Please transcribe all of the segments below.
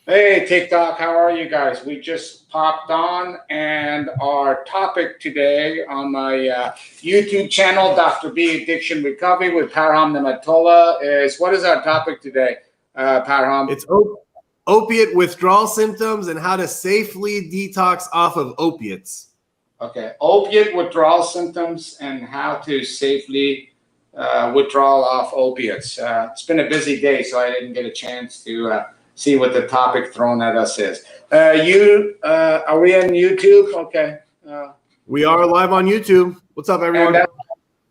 Hey, TikTok, how are you guys? We just popped on, and our topic today on my YouTube channel, Dr. B Addiction Recovery with Parham Namatola, is what is our topic today, Parham? It's opiate withdrawal symptoms and how to safely detox off of opiates. Okay, opiate withdrawal symptoms and how to safely withdraw off opiates. It's been a busy day, so I didn't get a chance to see what the topic thrown at us is. Are we on YouTube? Okay. We are live on YouTube. What's up, everyone?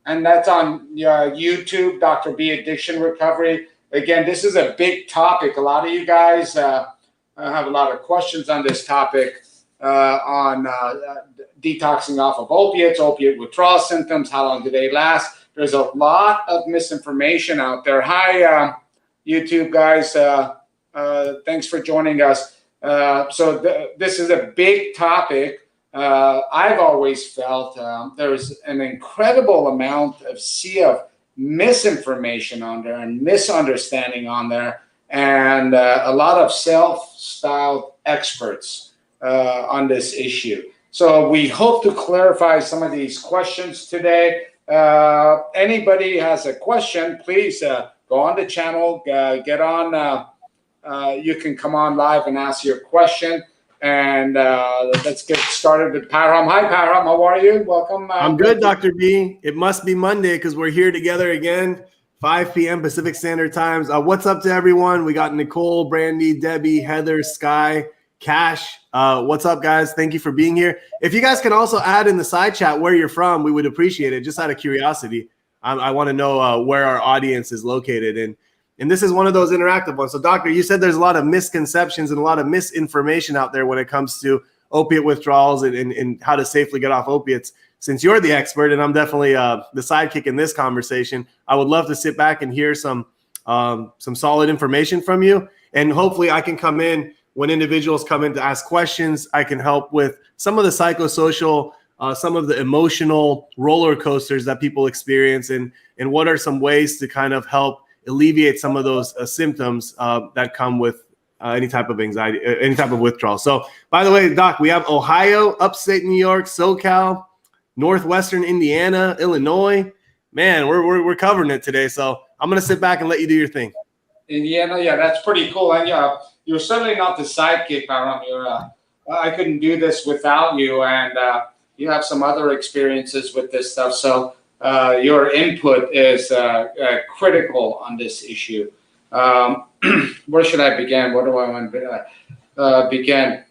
And that's on YouTube, Dr. B Addiction Recovery. Again, this is a big topic. A lot of you guys have a lot of questions on this topic on detoxing off of opiates, opiate withdrawal symptoms, how long do they last? There's a lot of misinformation out there. Hi, YouTube guys. Thanks for joining us. This is a big topic. I've always felt there's an incredible amount of misinformation on there and misunderstanding on there, and a lot of self-styled experts on this issue. So we hope to clarify some of these questions today. Anybody has a question, please go on the channel, get on. You can come on live and ask your question, and let's get started with Parham. Hi, Parham. How are you? Welcome. I'm good, Dr. B. It must be Monday because we're here together again, 5 p.m. Pacific Standard Times. What's up to everyone? We got Nicole, Brandy, Debbie, Heather, Sky, Cash. What's up, guys? Thank you for being here. If you guys can also add in the side chat where you're from, we would appreciate it, just out of curiosity. I want to know where our audience is located. And this is one of those interactive ones. So, Doctor, you said there's a lot of misconceptions and a lot of misinformation out there when it comes to opiate withdrawals and how to safely get off opiates. Since you're the expert, and I'm definitely the sidekick in this conversation, I would love to sit back and hear some solid information from you. And hopefully I can come in when individuals come in to ask questions. I can help with some of the psychosocial, some of the emotional roller coasters that people experience, and what are some ways to kind of help alleviate some of those symptoms that come with any type of anxiety, any type of withdrawal. So, by the way, Doc, we have Ohio, upstate New York, SoCal, Northwestern Indiana, Illinois. Man, we're covering it today. So I'm going to sit back and let you do your thing. Indiana, yeah, that's pretty cool. And you're certainly not the sidekick, Parham. I couldn't do this without you, and you have some other experiences with this stuff. So your input is critical on this issue. Where should I begin? Where do I want to begin?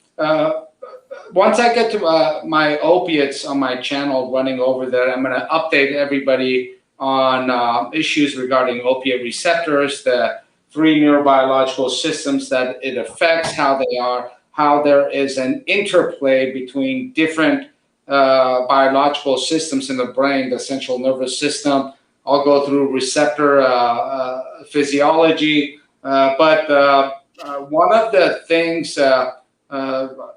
Once I get to my opiates on my channel running over there, I'm going to update everybody on issues regarding opiate receptors, the 3 neurobiological systems that it affects, how they are, how there is an interplay between different biological systems in the brain, the central nervous system. I'll go through receptor physiology, but one of the things I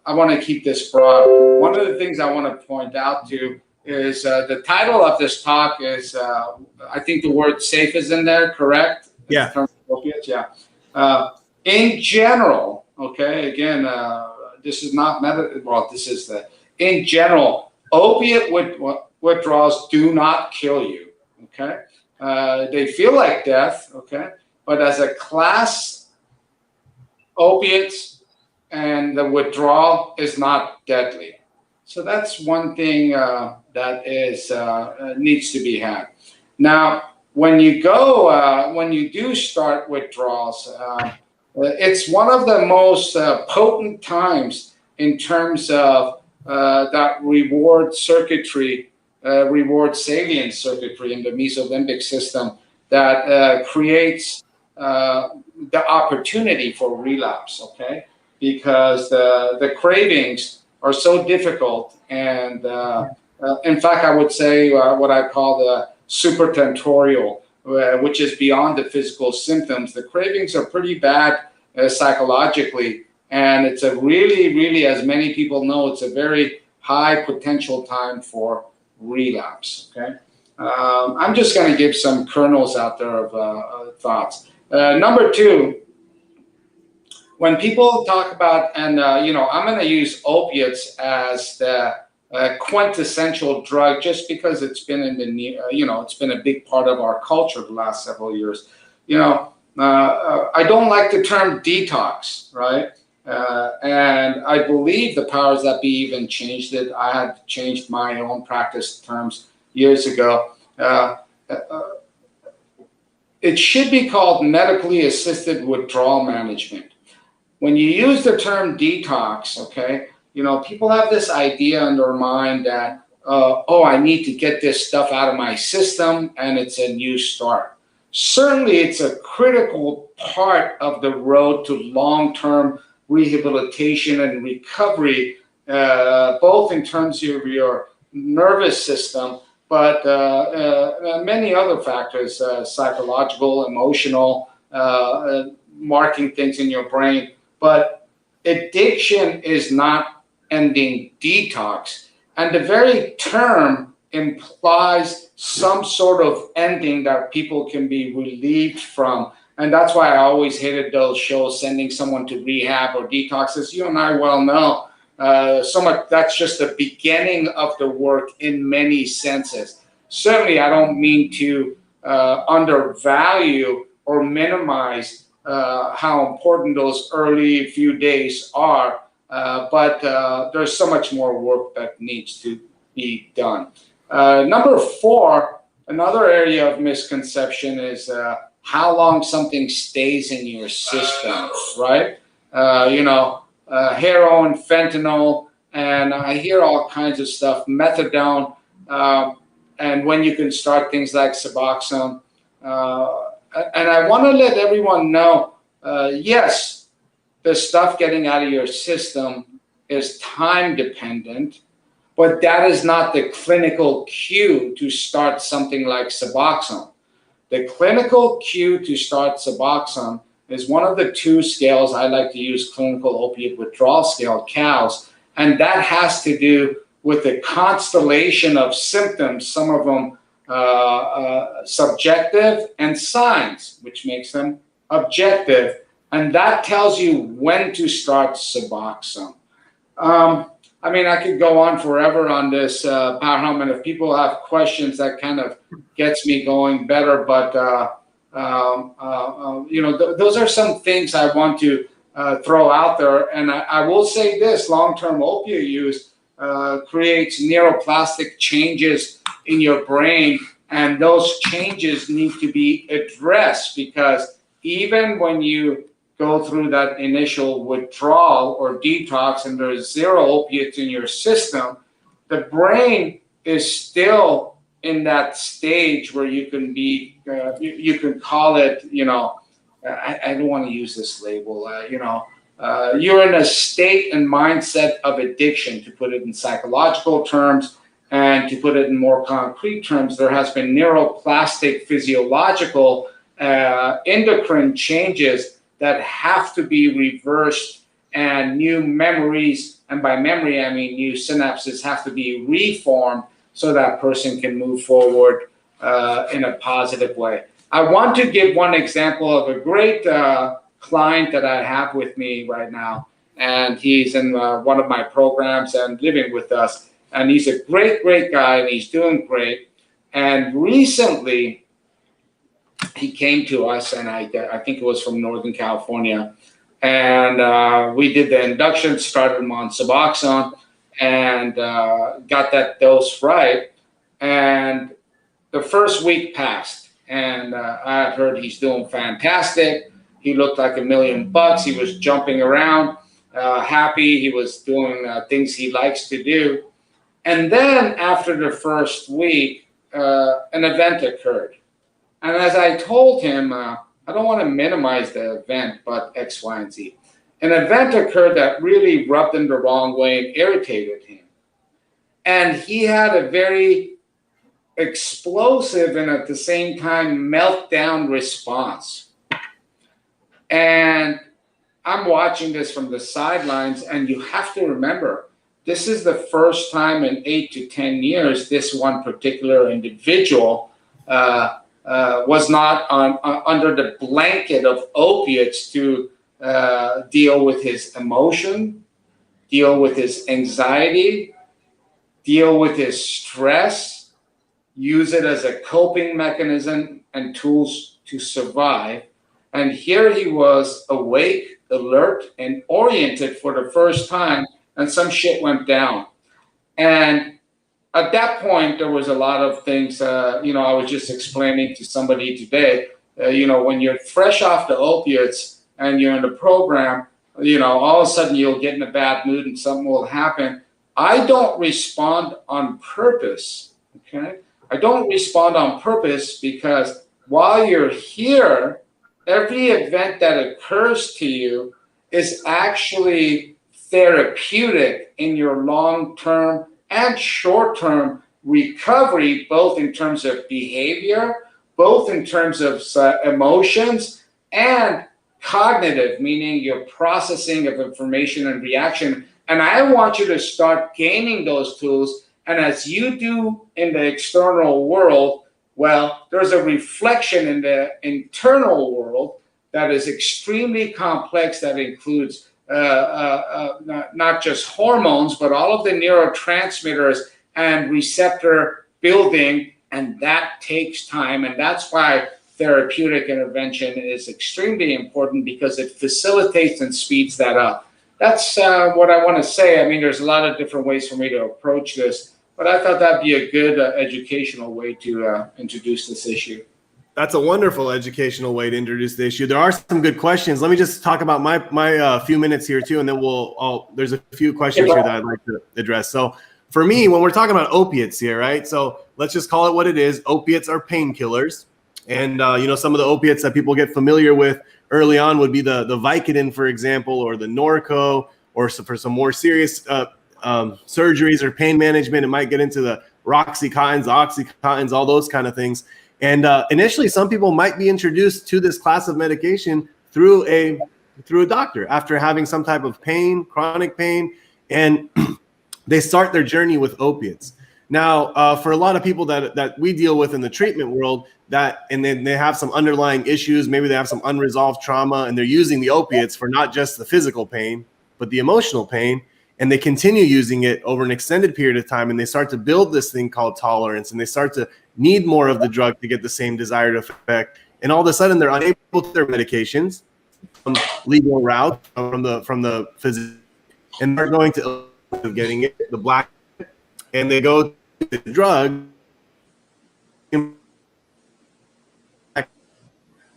want to keep this broad. One of the things I want to point out to is the title of this talk is, I think the word safe is in there, correct? Yeah. In terms of opiates, yeah. In general, okay, again, this is not this is in general, opiate withdrawals do not kill you, okay? They feel like death, okay? But as a class, opiates and the withdrawal is not deadly. So that's one thing that is needs to be had. Now, when you do start withdrawals, it's one of the most potent times in terms of that reward circuitry, reward salient circuitry in the mesolimbic system that creates the opportunity for relapse, okay? Because the cravings are so difficult, and in fact, I would say what I call the supertentorial, which is beyond the physical symptoms. The cravings are pretty bad psychologically, and it's a really, as many people know, it's a very high potential time for relapse, okay? I'm just going to give some kernels out there of thoughts. Number two, when people talk about, and I'm going to use opiates as the quintessential drug, just because it's been in the it's been a big part of our culture the last several years. I don't like the term detox, right? And I believe the powers that be even changed it. I had changed my own practice terms years ago. It should be called medically assisted withdrawal management. When you use the term detox, okay, people have this idea in their mind that, I need to get this stuff out of my system and it's a new start. Certainly, it's a critical part of the road to long-term rehabilitation and recovery, both in terms of your nervous system, but many other factors, psychological, emotional, marking things in your brain. But addiction is not ending detox. And the very term implies some sort of ending that people can be relieved from. And that's why I always hated those shows sending someone to rehab or detox. As you and I well know, that's just the beginning of the work in many senses. Certainly, I don't mean to undervalue or minimize how important those early few days are, but there's so much more work that needs to be done. Number 4, another area of misconception is how long something stays in your system, right? Heroin, fentanyl, and I hear all kinds of stuff, methadone, and when you can start things like suboxone. And I want to let everyone know, yes, the stuff getting out of your system is time dependent, but that is not the clinical cue to start something like suboxone. The clinical cue to start suboxone is one of the 2 scales I like to use, clinical opiate withdrawal scale, COWS, and that has to do with the constellation of symptoms, some of them subjective, and signs, which makes them objective, and that tells you when to start suboxone. I could go on forever on this, Parham, and if people have questions, that kind of gets me going better. But those are some things I want to throw out there. And I will say this: long-term opiate use creates neuroplastic changes in your brain, and those changes need to be addressed, because even when you go through that initial withdrawal or detox and there's 0 opiates in your system, the brain is still in that stage where you can be, you can call it, I don't want to use this label, you're in a state and mindset of addiction, to put it in psychological terms. And to put it in more concrete terms, there has been neuroplastic, physiological, endocrine changes that have to be reversed, and new memories, and by memory I mean new synapses, have to be reformed so that person can move forward in a positive way. I want to give one example of a great client that I have with me right now, and he's in one of my programs and living with us, and he's a great, great guy, and he's doing great. And recently, he came to us, and I think it was from Northern California, and we did the induction, started him on suboxone, and got that dose right. And the first week passed, and I had heard he's doing fantastic. He looked like $1 million. He was jumping around, happy. He was doing things he likes to do. And then after the first week, an event occurred. And as I told him, I don't want to minimize the event, but X, Y, and Z. An event occurred that really rubbed him the wrong way and irritated him. And he had a very explosive and at the same time meltdown response. And I'm watching this from the sidelines, and you have to remember, this is the first time in 8 to 10 years this one particular individual was not under the blanket of opiates to deal with his emotion, deal with his anxiety, deal with his stress, use it as a coping mechanism and tools to survive. And here he was awake, alert, and oriented for the first time, and some shit went down. And at that point, there was a lot of things, I was just explaining to somebody today, when you're fresh off the opiates and you're in the program, all of a sudden you'll get in a bad mood and something will happen. I don't respond on purpose, okay? I don't respond on purpose because while you're here, every event that occurs to you is actually therapeutic in your long-term and short-term recovery, both in terms of behavior, both in terms of emotions, and cognitive, meaning your processing of information and reaction. And I want you to start gaining those tools. And as you do in the external world, well, there's a reflection in the internal world that is extremely complex, that includes not just hormones, but all of the neurotransmitters and receptor building, and that takes time. And that's why therapeutic intervention is extremely important, because it facilitates and speeds that up. That's what I want to say. I mean, there's a lot of different ways for me to approach this, but I thought that'd be a good educational way to introduce this issue. That's a wonderful educational way to introduce the issue. There are some good questions. Let me just talk about my few minutes here too, and then there's a few questions here that I'd like to address. So for me, when we're talking about opiates here, right? So let's just call it what it is. Opiates are painkillers. And, some of the opiates that people get familiar with early on would be the Vicodin, for example, or the Norco, or for some more serious surgeries or pain management, it might get into the Roxycontins, Oxycontins, all those kind of things. And initially, some people might be introduced to this class of medication through a doctor after having some type of pain, chronic pain, and they start their journey with opiates. Now, for a lot of people that we deal with in the treatment world, and then they have some underlying issues, maybe they have some unresolved trauma, and they're using the opiates for not just the physical pain, but the emotional pain, and they continue using it over an extended period of time, and they start to build this thing called tolerance, and they start to need more of the drug to get the same desired effect, and all of a sudden they're unable to take their medications from legal route from the physician, and they're going to getting it, the black, and they go to the drug.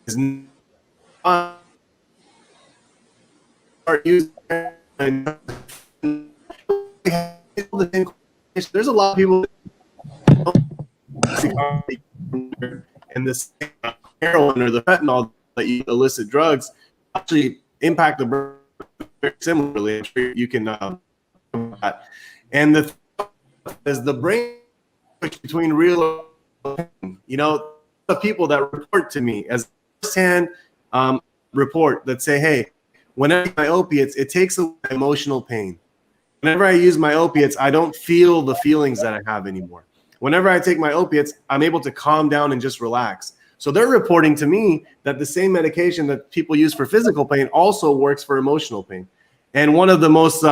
Is not start using. There's a lot of people and this heroin or the fentanyl that you illicit drugs actually impact the brain very similarly. You can and the is the brain between real, the people that report to me as firsthand report that say, hey, whenever I use my opiates, it takes away emotional pain. Whenever I use my opiates, I don't feel the feelings that I have anymore. Whenever I take my opiates, I'm able to calm down and just relax. So they're reporting to me that the same medication that people use for physical pain also works for emotional pain. And one of the most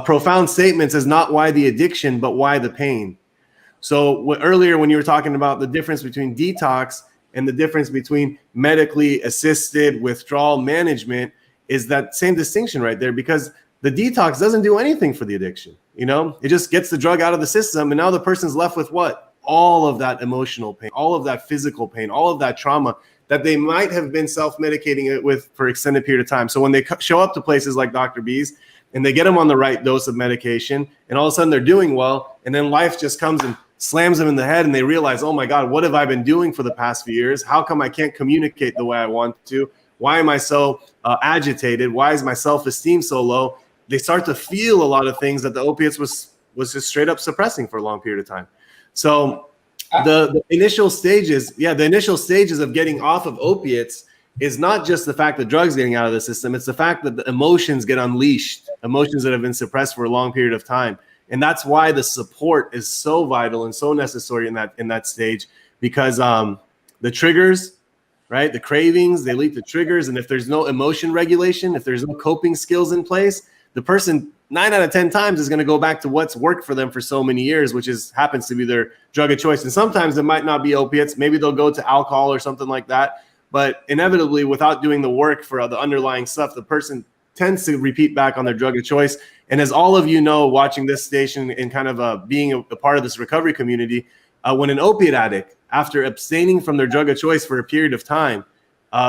profound statements is not why the addiction, but why the pain. So earlier when you were talking about the difference between detox and the difference between medically assisted withdrawal management is that same distinction right there, because the detox doesn't do anything for the addiction. It just gets the drug out of the system, and now the person's left with what? All of that emotional pain, all of that physical pain, all of that trauma that they might have been self-medicating it with for extended period of time. So when they show up to places like Dr. B's and they get them on the right dose of medication, and all of a sudden they're doing well, and then life just comes and slams them in the head, and they realize, oh my God, what have I been doing for the past few years? How come I can't communicate the way I want to? Why am I so agitated? Why is my self-esteem so low? They start to feel a lot of things that the opiates was just straight up suppressing for a long period of time. So the initial stages of getting off of opiates is not just the fact that drugs getting out of the system. It's the fact that the emotions get unleashed, emotions that have been suppressed for a long period of time. And that's why the support is so vital and so necessary in that stage, because the triggers right? The cravings, they lead to triggers. And if there's no emotion regulation, if there's no coping skills in place, the person 9 out of 10 times is going to go back to what's worked for them for so many years, which happens to be their drug of choice. And sometimes it might not be opiates. Maybe they'll go to alcohol or something like that. But inevitably, without doing the work for the underlying stuff, the person tends to repeat back on their drug of choice. And as all of you know, watching this station and kind of being a part of this recovery community, when an opiate addict, after abstaining from their drug of choice for a period of time,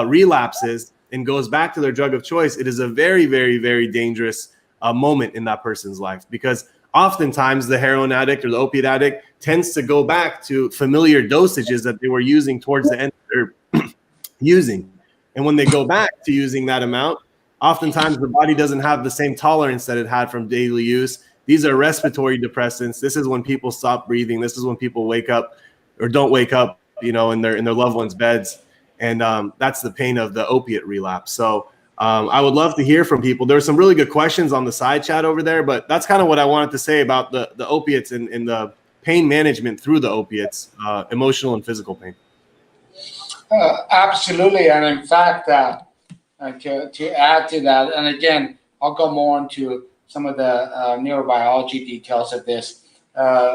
relapses and goes back to their drug of choice, it is a very, very, very dangerous moment in that person's life, because oftentimes the heroin addict or the opiate addict tends to go back to familiar dosages that they were using towards the end of their using. And when they go back to using that amount, oftentimes the body doesn't have the same tolerance that it had from daily use. These are respiratory depressants. This is when people stop breathing. This is when people wake up or don't wake up, in their loved ones' beds. And that's the pain of the opiate relapse. So I would love to hear from people. There were some really good questions on the side chat over there, but that's kind of what I wanted to say about the opiates and the pain management through the opiates, emotional and physical pain. Absolutely. And in fact, to add to that, and again, I'll go more into some of the neurobiology details of this.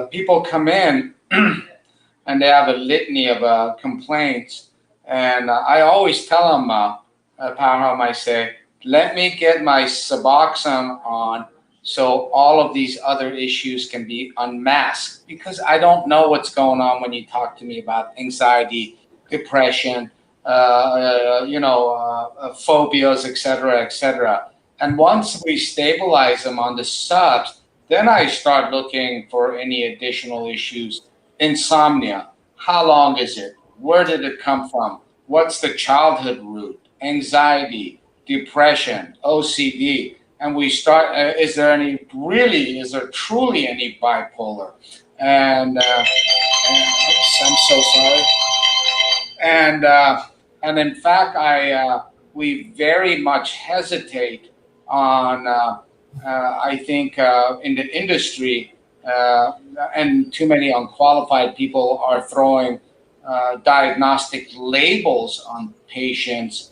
People come in and they have a litany of complaints. And I always tell them, Parham, I say, let me get my suboxone on so all of these other issues can be unmasked, because I don't know what's going on when you talk to me about anxiety, depression, phobias, et cetera. And once we stabilize them on the subs, then I start looking for any additional issues. Insomnia, how long is it? Where did it come from? What's the childhood root? Anxiety, depression, OCD. And we start, is there truly any bipolar? And oops, I'm so sorry. And in fact, we very much hesitate on, I think in the industry, and too many unqualified people are throwing diagnostic labels on patients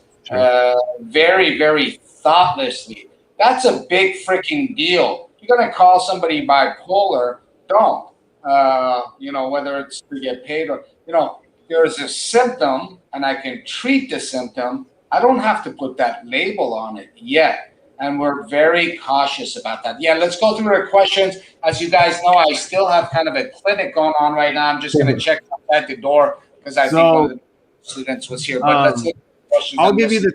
very, very thoughtlessly. That's a big freaking deal. You're going to call somebody bipolar, don't. Whether it's to get paid or, there's a symptom and I can treat the symptom. I don't have to put that label on it yet. And we're very cautious about that. Yeah, let's go through the questions. As you guys know, I still have kind of a clinic going on right now. I'm just going to check at the door because I think one of the students was here. But let's look at the questions. I'll give you the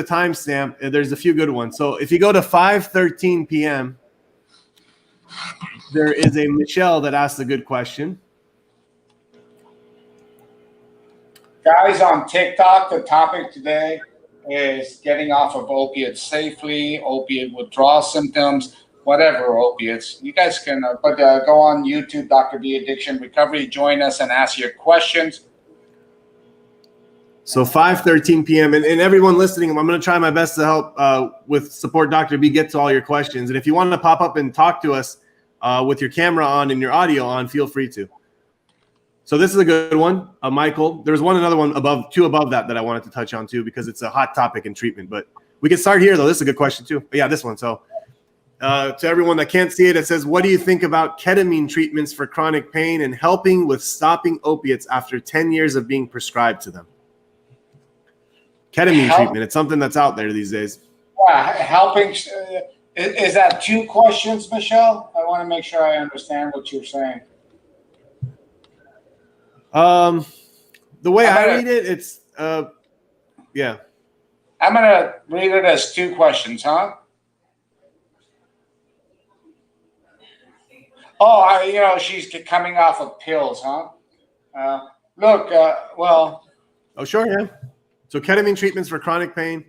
timestamp. There's a few good ones. So if you go to 5:13 p.m., there is a Michelle that asked a good question. Guys, on TikTok, the topic today is getting off of opiates safely, opiate withdrawal symptoms, whatever opiates. You guys can go on YouTube, Dr. B Addiction Recovery, join us and ask your questions. So 5:13 p.m. And everyone listening, I'm going to try my best to help with support Dr. B get to all your questions. And if you want to pop up and talk to us with your camera on and your audio on, feel free to. So this is a good one, Michael. There's another one above that I wanted to touch on too, because it's a hot topic in treatment. But we can start here though. This is a good question too. But yeah, this one. So to everyone that can't see it, it says, what do you think about ketamine treatments for chronic pain and helping with stopping opiates after 10 years of being prescribed to them? Ketamine treatment. It's something that's out there these days. Helping. Is that two questions, Michelle? I want to make sure I understand what you're saying. The way I read it, it's yeah. I'm gonna read it as two questions, huh? Oh, she's coming off of pills, huh? Well. Oh, sure, yeah. So ketamine treatments for chronic pain.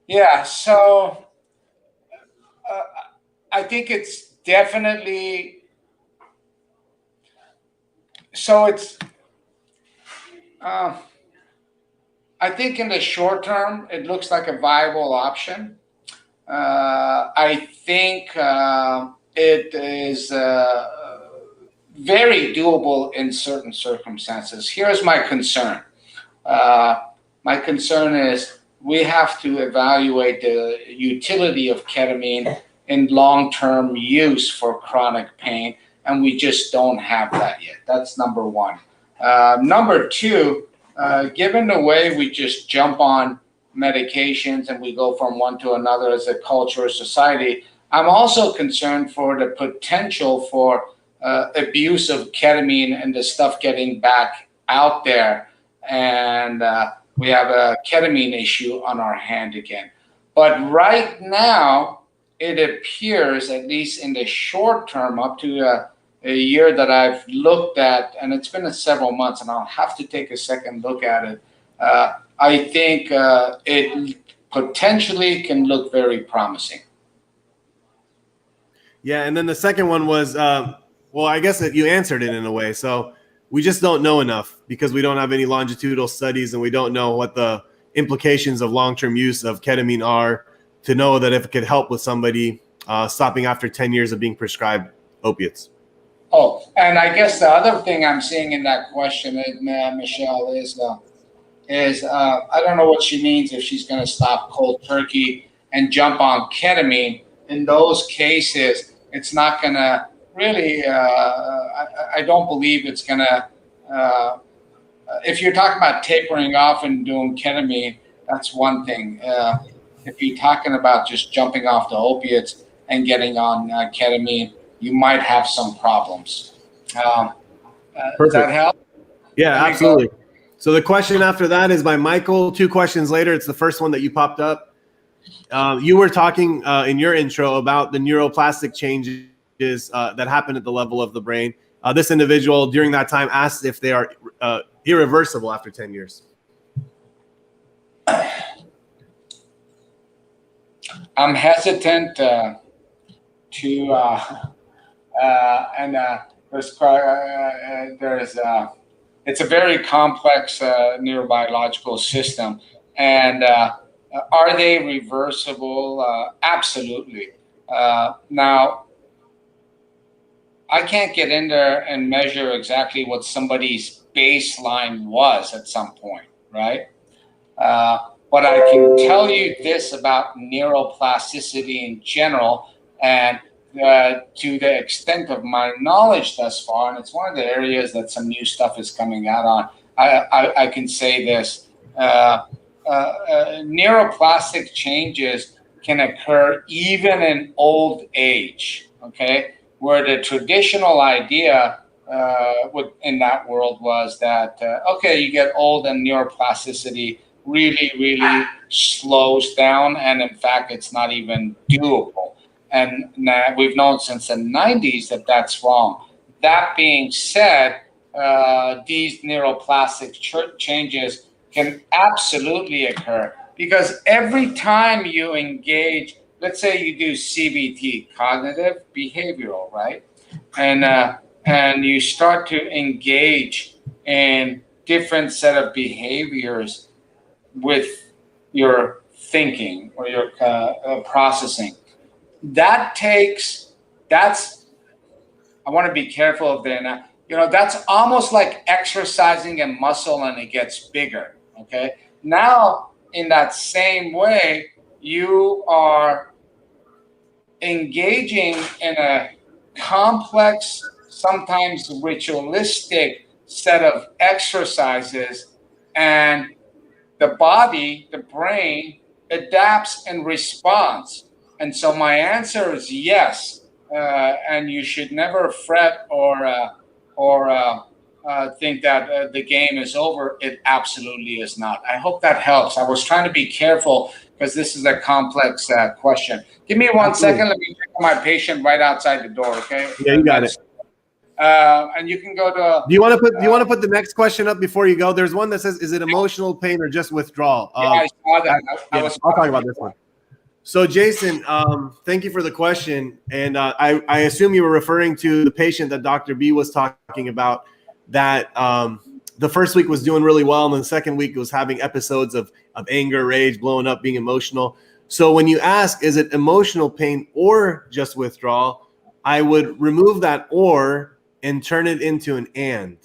Yeah. So I think it's definitely. So it's, I think in the short term, it looks like a viable option. I think it is very doable in certain circumstances. Here's my concern. My concern is we have to evaluate the utility of ketamine in long-term use for chronic pain, and we just don't have that yet. That's number one. Number two, given the way we just jump on medications and we go from one to another as a culture or society, I'm also concerned for the potential for abuse of ketamine and the stuff getting back out there. And we have a ketamine issue on our hand again. But right now, it appears, at least in the short term, up to a year that I've looked at, and it's been several months, and I'll have to take a second look at it. I think it potentially can look very promising. Yeah, and then the second one was, well, I guess that you answered it in a way. So we just don't know enough because we don't have any longitudinal studies and we don't know what the implications of long-term use of ketamine are to know that if it could help with somebody stopping after 10 years of being prescribed opiates. Oh, and I guess the other thing I'm seeing in that question, Michelle, is I don't know what she means if she's going to stop cold turkey and jump on ketamine. In those cases, it's not going to really, I don't believe it's going to, if you're talking about tapering off and doing ketamine, that's one thing. If you're talking about just jumping off the opiates and getting on ketamine, you might have some problems. Does that help? Yeah, absolutely. So the question after that is by Michael. 2 questions later, it's the first one that you popped up. You were talking in your intro about the neuroplastic changes that happen at the level of the brain. This individual during that time asked if they are irreversible after 10 years. I'm hesitant it's a very complex neurobiological system, and are they reversible? Absolutely. Now, I can't get in there and measure exactly what somebody's baseline was at some point, right? But I can tell you this about neuroplasticity in general, and to the extent of my knowledge thus far, and it's one of the areas that some new stuff is coming out on, I can say this. Neuroplastic changes can occur even in old age, okay? Where the traditional idea in that world was that, okay, you get old and neuroplasticity really, really slows down, and in fact, it's not even doable. And now we've known since the 90s that that's wrong. That being said, these neuroplastic changes can absolutely occur because every time you engage, let's say you do CBT, cognitive behavioral, right? And you start to engage in different set of behaviors with your thinking or your processing. I want to be careful of that. That's almost like exercising a muscle and it gets bigger, okay? Now, in that same way, you are engaging in a complex, sometimes ritualistic set of exercises, and the body, the brain, adapts and responds. And so my answer is yes, and you should never fret or think that the game is over. It absolutely is not. I hope that helps. I was trying to be careful because this is a complex question. Give me one second. Let me check on my patient right outside the door, okay? Yeah, you got it. And you can go to. Do you want to put the next question up before you go? There's one that says, "Is it emotional pain or just withdrawal?" Yeah, I saw that. I'll talk about this one. So, Jason, thank you for the question. And I assume you were referring to the patient that Dr. B was talking about, that the first week was doing really well, and then the second week was having episodes of anger, rage, blowing up, being emotional. So when you ask, is it emotional pain or just withdrawal, I would remove that "or" and turn it into an and.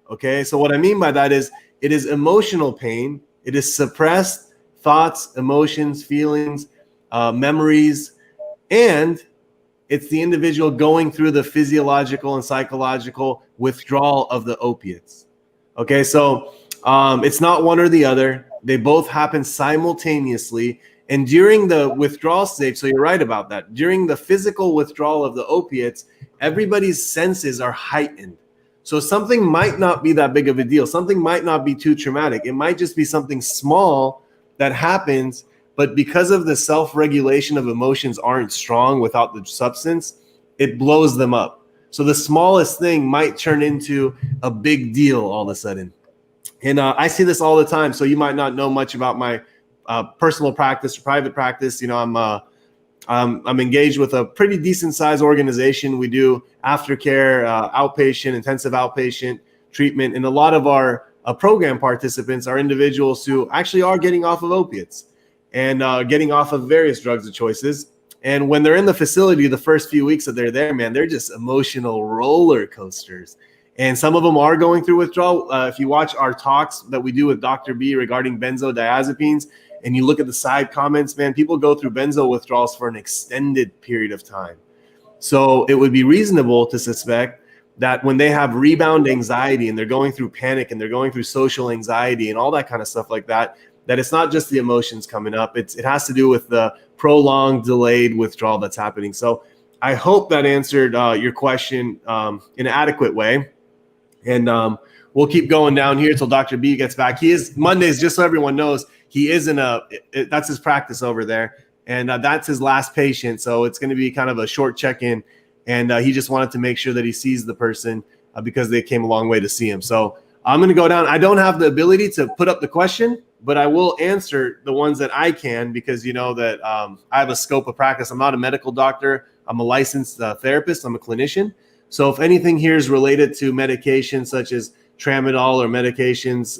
Okay, so what I mean by that is it is emotional pain. It is suppressed thoughts, emotions, feelings, memories, and it's the individual going through the physiological and psychological withdrawal of the opiates. Okay, so it's not one or the other. They both happen simultaneously. And during the withdrawal stage, so you're right about that, during the physical withdrawal of the opiates, everybody's senses are heightened. So something might not be that big of a deal. Something might not be too traumatic. It might just be something small that happens, but because of the self-regulation of emotions aren't strong without the substance, it blows them up. So the smallest thing might turn into a big deal all of a sudden. And I see this all the time. So you might not know much about my personal practice or private practice. You know, I'm engaged with a pretty decent sized organization. We do aftercare, outpatient, intensive outpatient treatment. And a lot of our program participants are individuals who actually are getting off of opiates and getting off of various drugs of choices. And when they're in the facility, the first few weeks that they're there, man, they're just emotional roller coasters. And some of them are going through withdrawal. If you watch our talks that we do with Dr. B regarding benzodiazepines, and you look at the side comments, man, people go through benzo withdrawals for an extended period of time. So it would be reasonable to suspect that when they have rebound anxiety and they're going through panic and they're going through social anxiety and all that kind of stuff like that, that it's not just the emotions coming up. It has to do with the prolonged, delayed withdrawal that's happening. So I hope that answered your question in an adequate way. And we'll keep going down here till Dr. B gets back. He is Mondays, just so everyone knows, he is that's his practice over there. And that's his last patient. So it's going to be kind of a short check-in. And he just wanted to make sure that he sees the person because they came a long way to see him. So I'm going to go down. I don't have the ability to put up the question, but I will answer the ones that I can because you know that I have a scope of practice. I'm not a medical doctor. I'm a licensed therapist. I'm a clinician. So if anything here is related to medications such as tramadol or medications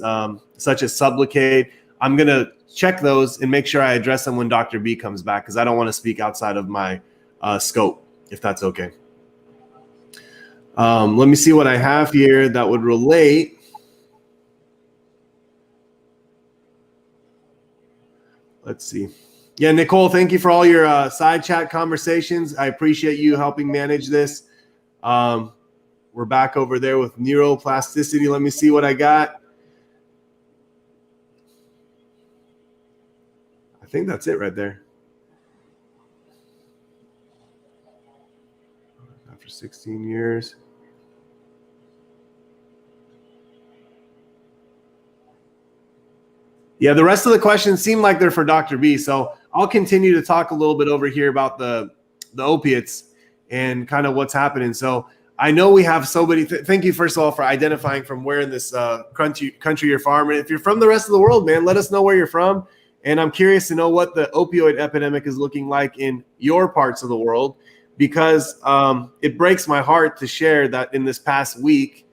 such as Sublocade, I'm going to check those and make sure I address them when Dr. B comes back because I don't want to speak outside of my scope, if that's okay. Let me see what I have here that would relate. Let's see. Yeah, Nicole, thank you for all your side chat conversations. I appreciate you helping manage this. We're back over there with neuroplasticity. Let me see what I got. I think that's it right there. After 16 years. Yeah, the rest of the questions seem like they're for Dr. B. So I'll continue to talk a little bit over here about the opiates and kind of what's happening. So I know we have so many. Thank you, first of all, for identifying from where in this country you're from. And if you're from the rest of the world, man, let us know where you're from. And I'm curious to know what the opioid epidemic is looking like in your parts of the world, because it breaks my heart to share that in this past week,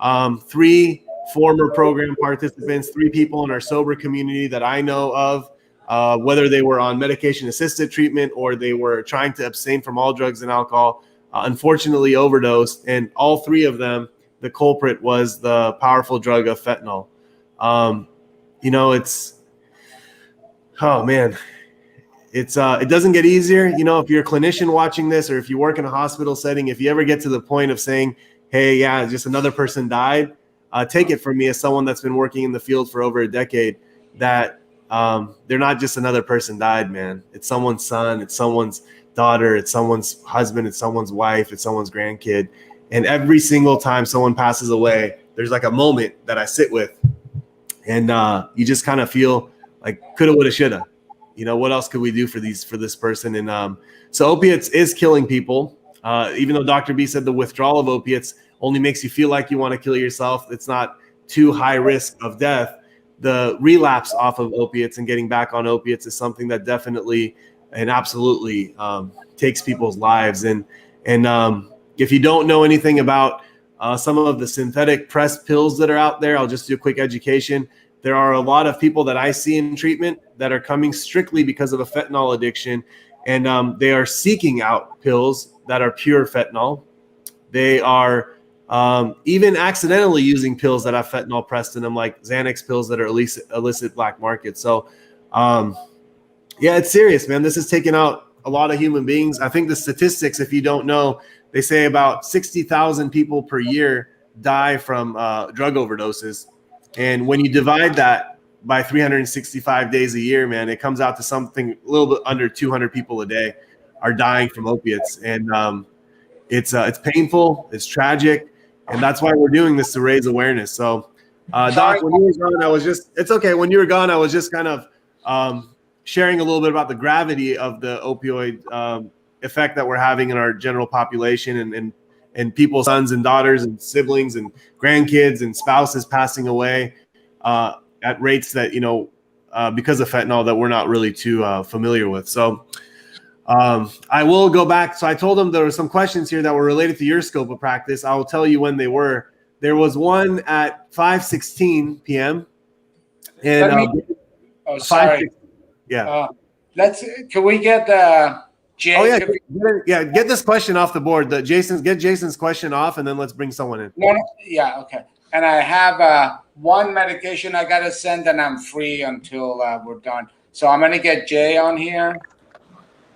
3 former program participants, 3 people in our sober community that I know of, whether they were on medication-assisted treatment or they were trying to abstain from all drugs and alcohol, unfortunately overdosed. And all 3 of them, the culprit was the powerful drug of fentanyl. You know, oh man, it doesn't get easier. You know, if you're a clinician watching this, or if you work in a hospital setting, if you ever get to the point of saying, hey, yeah, just another person died, take it from me as someone that's been working in the field for over a decade, that they're not just another person died, man. It's someone's son, it's someone's daughter, it's someone's husband, it's someone's wife, it's someone's grandkid. And every single time someone passes away, there's like a moment that I sit with, and you just kind of feel like coulda, woulda, shoulda. You know, what else could we do for this person? And so opiates is killing people. Even though Dr. B said the withdrawal of opiates only makes you feel like you want to kill yourself, it's not too high risk of death. The relapse off of opiates and getting back on opiates is something that definitely and absolutely takes people's lives. And if you don't know anything about some of the synthetic pressed pills that are out there, I'll just do a quick education. There are a lot of people that I see in treatment that are coming strictly because of a fentanyl addiction, and they are seeking out pills that are pure fentanyl. They are even accidentally using pills that have fentanyl pressed in them, like Xanax pills that are illicit black market. So, yeah, it's serious, man. This is taking out a lot of human beings. I think the statistics, if you don't know, they say about 60,000 people per year die from drug overdoses. And when you divide that by 365 days a year, man, it comes out to something a little bit under 200 people a day are dying from opiates. And it's painful, it's tragic, and that's why we're doing this, to raise awareness. So, Doc, when you were gone, it's okay. When you were gone, I was just kind of sharing a little bit about the gravity of the opioid effect that we're having in our general population, and people's sons and daughters and siblings and grandkids and spouses passing away at rates that, because of fentanyl, that we're not really too familiar with. So I will go back. So I told them there were some questions here that were related to your scope of practice. I will tell you when they were. There was one at 5:16 p.m. And sorry. Yeah. Can we get Jay? Oh yeah, get this question off the board. Get Jason's question off, and then let's bring someone in. No, yeah, okay. And I have one medication I gotta send, and I'm free until we're done. So I'm gonna get Jay on here.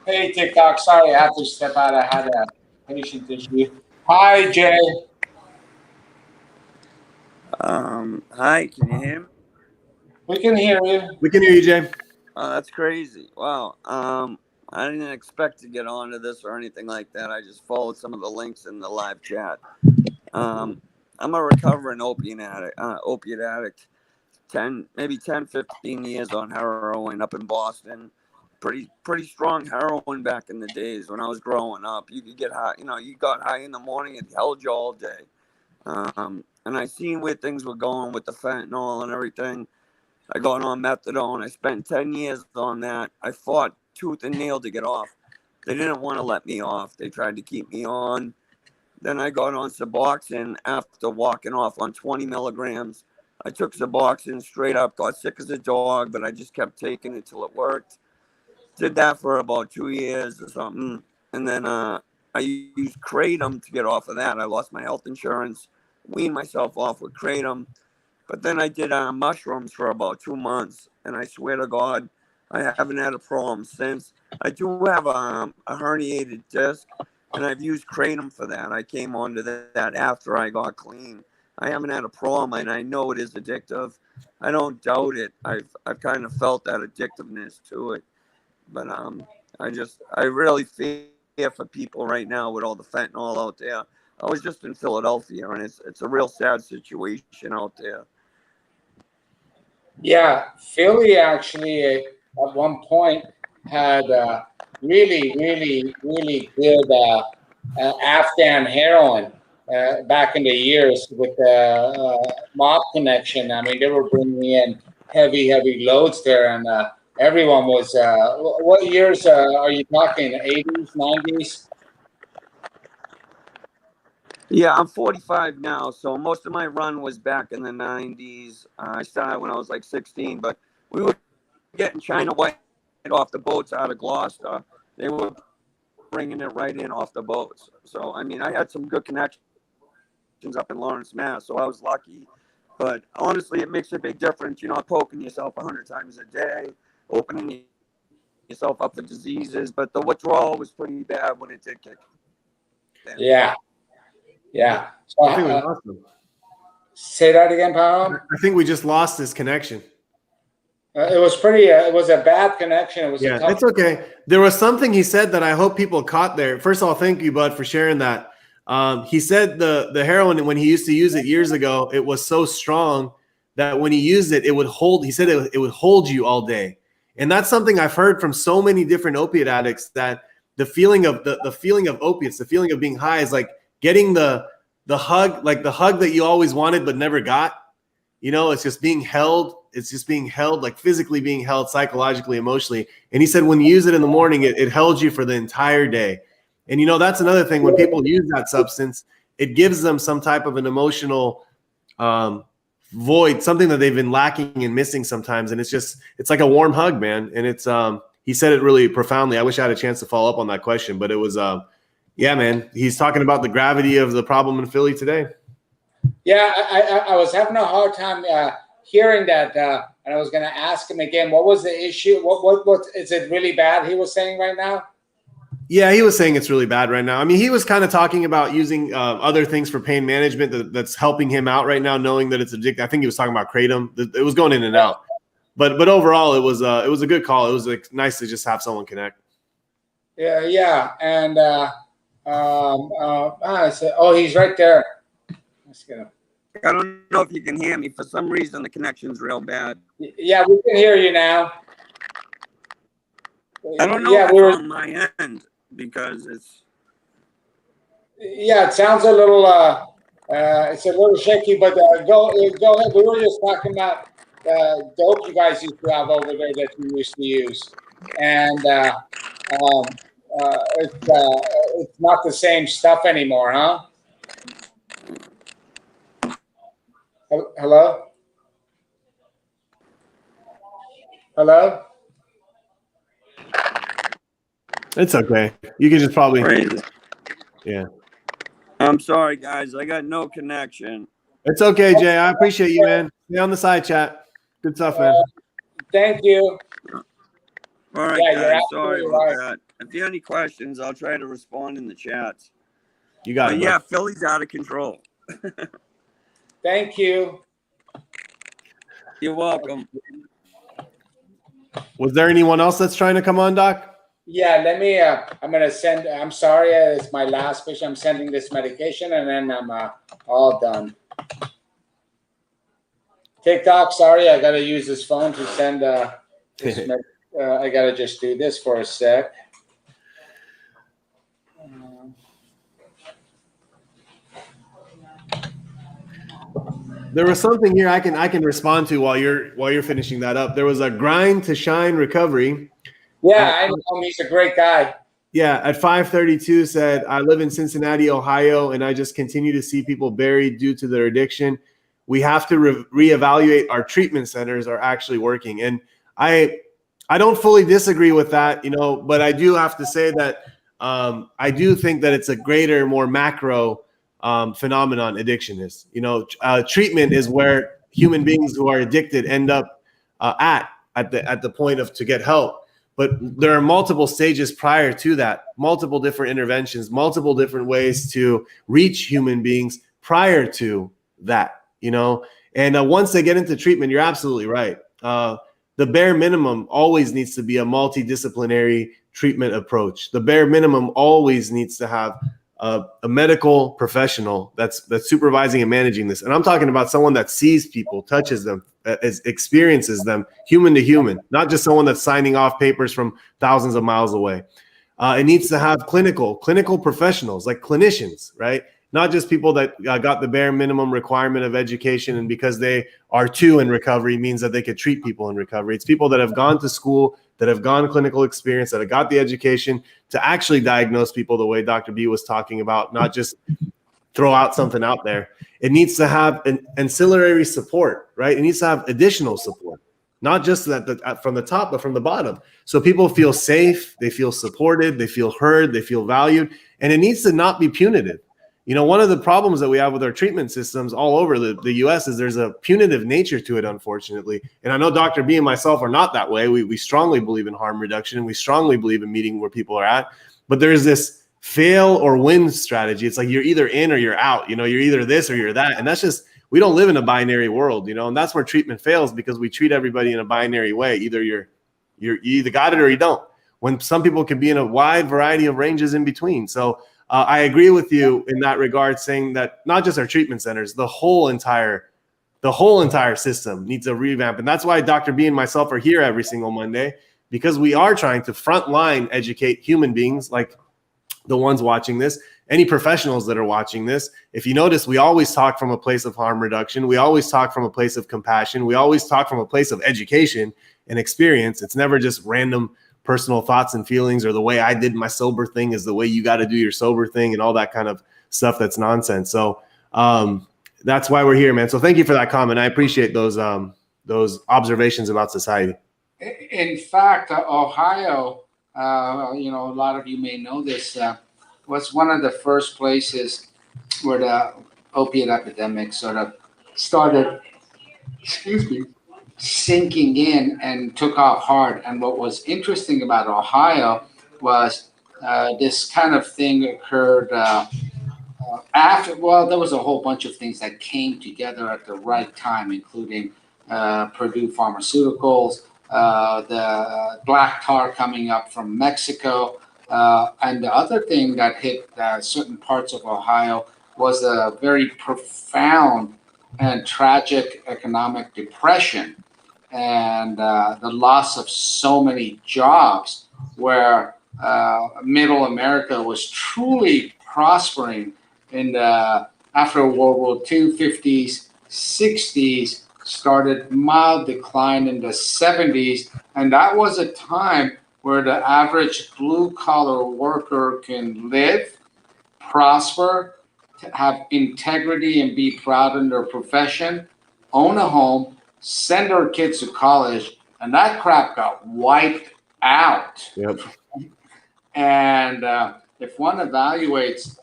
Hey, TikTok. Sorry, I have to step out. I had a patient issue. Hi, Jay. Hi, can you hear me? We can hear you. We can hear you, Jay. That's crazy. Wow. I didn't expect to get onto this or anything like that. I just followed some of the links in the live chat. I'm a recovering opiate addict. 10, 15 years on heroin up in Boston. Pretty strong heroin back in the days when I was growing up. You could get high, you got high in the morning, it held you all day. And I seen where things were going with the fentanyl and everything. I got on methadone. I spent 10 years on that. I fought tooth and nail to get off. They didn't want to let me off. They tried to keep me on. Then I got on suboxone after walking off on 20 milligrams. I took suboxone straight up, got sick as a dog, but I just kept taking it till it worked. Did that for about 2 years or something. And then I used kratom to get off of that. I lost my health insurance, weaned myself off with kratom. But then I did mushrooms for about 2 months. And I swear to God, I haven't had a problem since. I do have a herniated disc, and I've used kratom for that. I came onto that after I got clean. I haven't had a problem, and I know it is addictive. I don't doubt it. I've kind of felt that addictiveness to it. But I really fear for people right now with all the fentanyl out there. I was just in Philadelphia, and it's a real sad situation out there. Yeah, Philly actually at one point had really, really, really good Afghan heroin back in the years with the mob connection. I mean, they were bringing in heavy loads there, and everyone was. What years are you talking? 80s, 90s? Yeah, I'm 45 now, so most of my run was back in the 90s. I started when I was like 16, but we were getting China White off the boats out of Gloucester. They were bringing it right in off the boats. So, I mean, I had some good connections up in Lawrence, Mass, so I was lucky. But honestly, it makes a big difference. You're not poking yourself 100 times a day, opening yourself up for diseases. But the withdrawal was pretty bad when it did kick in. Yeah. Yeah. So, I think we lost him. Say that again, Parham? I think we just lost this connection. It was pretty. It was a bad connection. It was. Yeah, it's okay. There was something he said that I hope people caught there. First of all, thank you, Bud, for sharing that. He said the heroin, when he used to use it years ago, it was so strong that when he used it, it would hold. He said it would hold you all day, and that's something I've heard from so many different opiate addicts, that the feeling of the feeling of opiates, the feeling of being high, is like getting the hug, like the hug that you always wanted but never got. It's just being held. It's just being held, like physically being held, psychologically, emotionally. And he said when you use it in the morning, it held you for the entire day. And that's another thing. When people use that substance, it gives them some type of an emotional void, something that they've been lacking and missing sometimes. And it's like a warm hug, man. And it's he said it really profoundly. I wish I had a chance to follow up on that question, but it was yeah, man. He's talking about the gravity of the problem in Philly today. Yeah, I was having a hard time hearing that, and I was going to ask him again. What was the issue? What is it really bad? He was saying right now. Yeah, he was saying it's really bad right now. I mean, he was kind of talking about using other things for pain management that's helping him out right now, knowing that it's addictive. I think he was talking about kratom. It was going in and out, but overall, it was a good call. It was like nice to just have someone connect. Yeah, and oh, he's right there. Let's get him. I don't know if you can hear me. For some reason, the connection's real bad. Yeah, we can hear you now. I don't know Yeah, if it's on my end because it's. Yeah, it sounds a little. It's a little shaky, but go ahead. We were just talking about dope you guys used to have over there that you used to use, and it's not the same stuff anymore, huh? Hello? Hello? It's okay. You can just probably. Crazy. Yeah. I'm sorry, guys. I got no connection. It's okay, Jay. I appreciate you, man. Stay on the side chat. Good stuff, man. Thank you. All right, guys. Sorry about that. If you have any questions, I'll try to respond in the chats. You got it. Yeah, Philly's out of control. Thank you. You're welcome. Was there anyone else that's trying to come on, Doc? Yeah, let me, I'm going to send, I'm sorry, it's my last patient. I'm sending this medication and then I'm all done. TikTok, sorry, I got to use this phone to send, this I got to just do this for a sec. There was something here I can respond to while you're finishing that up. There was a grind to shine recovery. Yeah, I know him. He's a great guy. Yeah, at 532 said, I live in Cincinnati, Ohio, and I just continue to see people buried due to their addiction. We have to reevaluate our treatment centers are actually working. And I don't fully disagree with that, but I do have to say that I do think that it's a greater, more macro phenomenon addiction is. Treatment is where human beings who are addicted end up at the point of to get help. But there are multiple stages prior to that, multiple different interventions, multiple different ways to reach human beings prior to that, And once they get into treatment, you're absolutely right. The bare minimum always needs to be a multidisciplinary treatment approach. The bare minimum always needs to have a medical professional that's supervising and managing this. And I'm talking about someone that sees people, touches them, experiences them human to human, not just someone that's signing off papers from thousands of miles away. It needs to have clinical professionals, like clinicians, right? Not just people that got the bare minimum requirement of education, and because they are too in recovery means that they could treat people in recovery. It's people that have gone to school, that have gone clinical experience, that have got the education to actually diagnose people the way Dr. B was talking about, not just throw out something out there. It needs to have an ancillary support, right? It needs to have additional support, not just from the top, but from the bottom. So people feel safe, they feel supported, they feel heard, they feel valued, and it needs to not be punitive. One of the problems that we have with our treatment systems all over the U.S. is there's a punitive nature to it, unfortunately. And I know Dr. B and myself are not that way. We strongly believe in harm reduction, and we strongly believe in meeting where people are at. But there's this fail or win strategy. It's like you're either in or you're out. You're either this or you're that. And that's just, we don't live in a binary world, and that's where treatment fails, because we treat everybody in a binary way. Either you either got it or you don't, when some people can be in a wide variety of ranges in between. So I agree with you in that regard, saying that not just our treatment centers, the whole entire system needs a revamp. And that's why Dr. B and myself are here every single Monday, because we are trying to frontline educate human beings like the ones watching this, any professionals that are watching this. If you notice, we always talk from a place of harm reduction. We always talk from a place of compassion. We always talk from a place of education and experience. It's never just random personal thoughts and feelings, or the way I did my sober thing is the way you got to do your sober thing, and all that kind of stuff that's nonsense. So that's why we're here, man. So thank you for that comment. I appreciate those observations about society. In fact, Ohio, a lot of you may know this, was one of the first places where opiate epidemic sort of started, excuse me, sinking in and took off hard. And what was interesting about Ohio was this kind of thing occurred after, well, there was a whole bunch of things that came together at the right time, including Purdue Pharmaceuticals, the black tar coming up from Mexico. And the other thing that hit certain parts of Ohio was a very profound and tragic economic depression and the loss of so many jobs where middle America was truly prospering in the after World War II, 50s, 60s, started mild decline in the 70s. And that was a time where the average blue-collar worker can live, prosper, have integrity and be proud in their profession, own a home, send their kids to college, and that crap got wiped out. Yep. And if one evaluates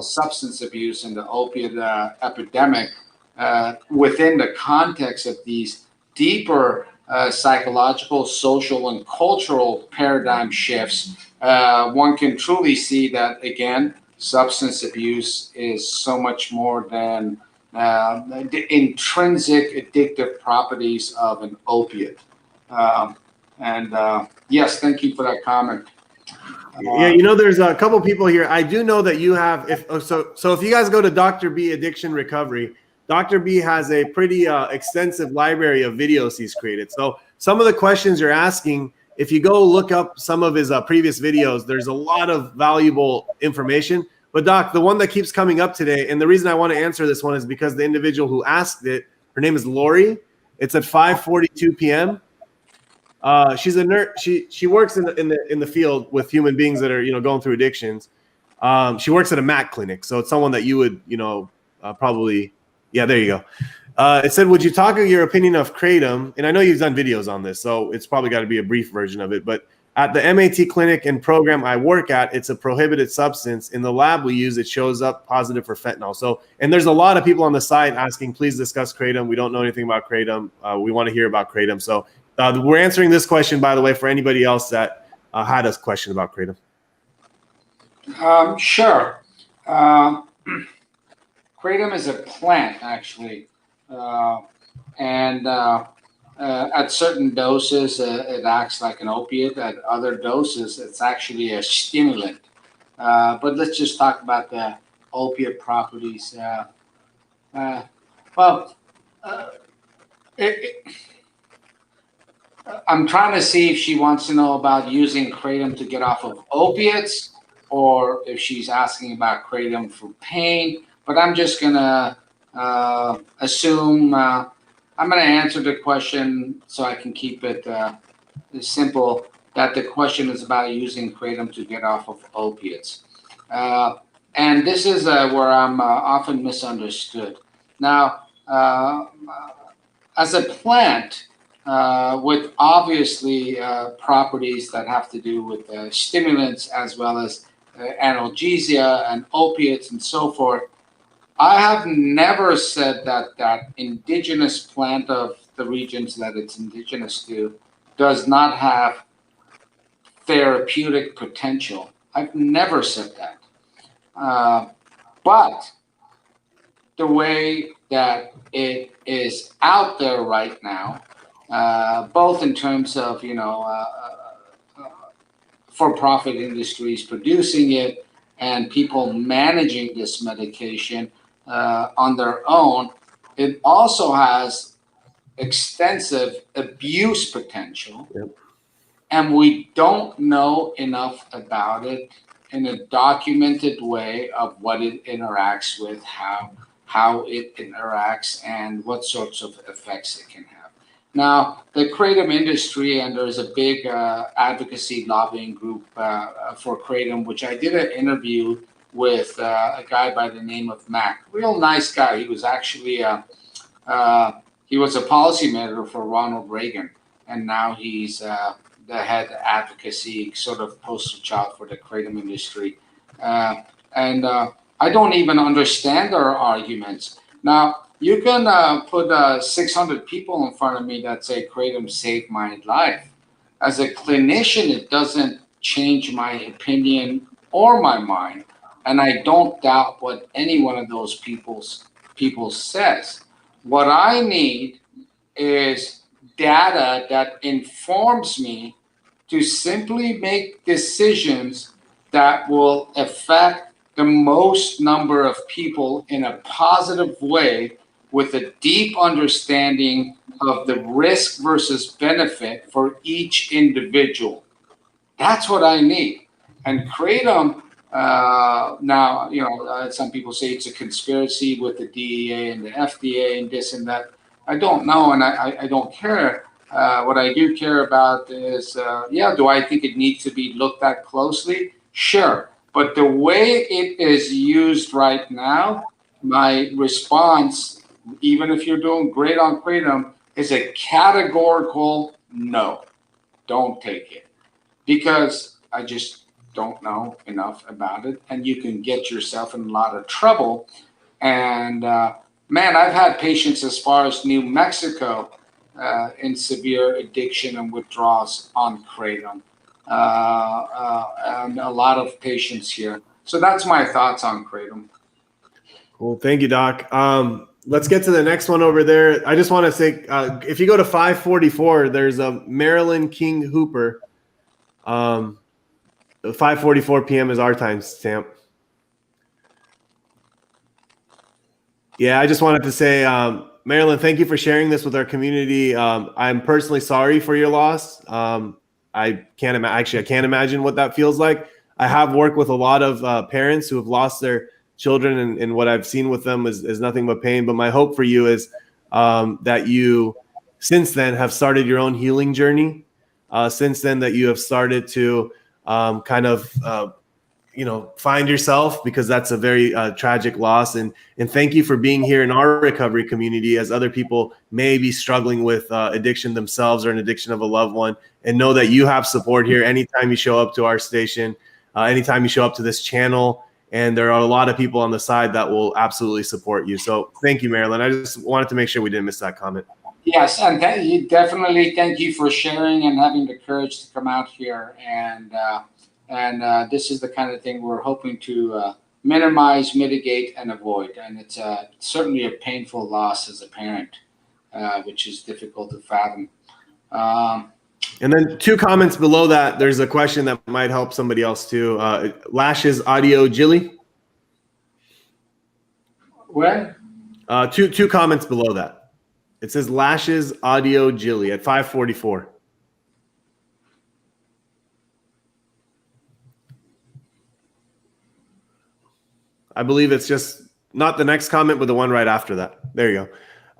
substance abuse and the opiate epidemic within the context of these deeper psychological, social, and cultural paradigm shifts, one can truly see that, again, substance abuse is so much more than the intrinsic addictive properties of an opiate. Yes, thank you for that comment. Yeah, you know, there's a couple people here. I do know that you have, if you guys go to Dr. B Addiction Recovery, Dr. B has a pretty extensive library of videos he's created. So some of the questions you're asking, if you go look up some of his previous videos, there's a lot of valuable information. But Doc, the one that keeps coming up today, and the reason I want to answer this one is because the individual who asked it, her name is Lori. It's at 5:42 p.m. She's a nurse. She works in the field with human beings that are going through addictions. She works at a MAC clinic, so it's someone that you would probably. Yeah, there you go. It said, would you talk of your opinion of kratom? And I know you've done videos on this, so it's probably got to be a brief version of it. But at the MAT clinic and program I work at, it's a prohibited substance. In the lab we use, it shows up positive for fentanyl. So, and there's a lot of people on the site asking, please discuss kratom. We don't know anything about kratom. We want to hear about kratom. So we're answering this question, by the way, for anybody else that had a question about kratom. Sure. Kratom is a plant, actually, and at certain doses, it acts like an opiate. At other doses, it's actually a stimulant. But let's just talk about the opiate properties. I'm trying to see if she wants to know about using kratom to get off of opiates, or if she's asking about kratom for pain. But I'm just going to assume I'm going to answer the question so I can keep it simple, that the question is about using kratom to get off of opiates. And this is where I'm often misunderstood. Now, as a plant, with obviously properties that have to do with stimulants as well as analgesia and opiates and so forth, I have never said that that indigenous plant of the regions that it's indigenous to does not have therapeutic potential. I've never said that. But the way that it is out there right now, both in terms of, for-profit industries producing it and people managing this medication on their own, it also has extensive abuse potential. Yep. And we don't know enough about it in a documented way of what it interacts with, how it interacts, and what sorts of effects it can have. Now, the kratom industry, and there's a big advocacy lobbying group for kratom, which I did an interview with a guy by the name of Mac. Real nice guy. He was actually he was a policymaker for Ronald Reagan, and now he's the head advocacy sort of poster child for the kratom industry. And I I don't even understand their arguments. Now, you can put 600 people in front of me that say kratom saved my life. As a clinician, it doesn't change my opinion or my mind, and I don't doubt what any one of those people says. What I need is data that informs me to simply make decisions that will affect the most number of people in a positive way with a deep understanding of the risk versus benefit for each individual. That's what I need. And kratom, now, some people say it's a conspiracy with the DEA and the FDA and this and that. I don't know, and I don't care. What I do care about is, do I think it needs to be looked at closely? Sure. But the way it is used right now, my response, even if you're doing great on kratom, is a categorical no. Don't take it. Because I just don't know enough about it. And you can get yourself in a lot of trouble. And man, I've had patients as far as New Mexico in severe addiction and withdrawals on kratom. And a lot of patients here. So that's my thoughts on kratom. Cool. Thank you, Doc. Let's get to the next one over there. I just want to say, if you go to 544, there's a Marilyn King Hooper. 5:44 p.m. is our time stamp. Yeah, I just wanted to say, Marilyn, thank you for sharing this with our community. I'm personally sorry for your loss. I can't imagine what that feels like. I have worked with a lot of parents who have lost their children, and what I've seen with them is nothing but pain. But my hope for you is that you, since then, have started your own healing journey. Since then, that you have started to find yourself, because that's a very tragic loss. And thank you for being here in our recovery community, as other people may be struggling with addiction themselves or an addiction of a loved one, and know that you have support here anytime you show up to our station, anytime you show up to this channel. And there are a lot of people on the side that will absolutely support you. So thank you, Marilyn. I just wanted to make sure we didn't miss that comment. Yes, and definitely thank you for sharing and having the courage to come out here. And this is the kind of thing we're hoping to minimize, mitigate, and avoid. And it's certainly a painful loss as a parent, which is difficult to fathom. And then 2 comments below that, there's a question that might help somebody else too. Lashes Audio Jilly. Where? 2 comments below that. It says Lashes Audio Jilly at 544. I believe it's just not the next comment, but the one right after that. There you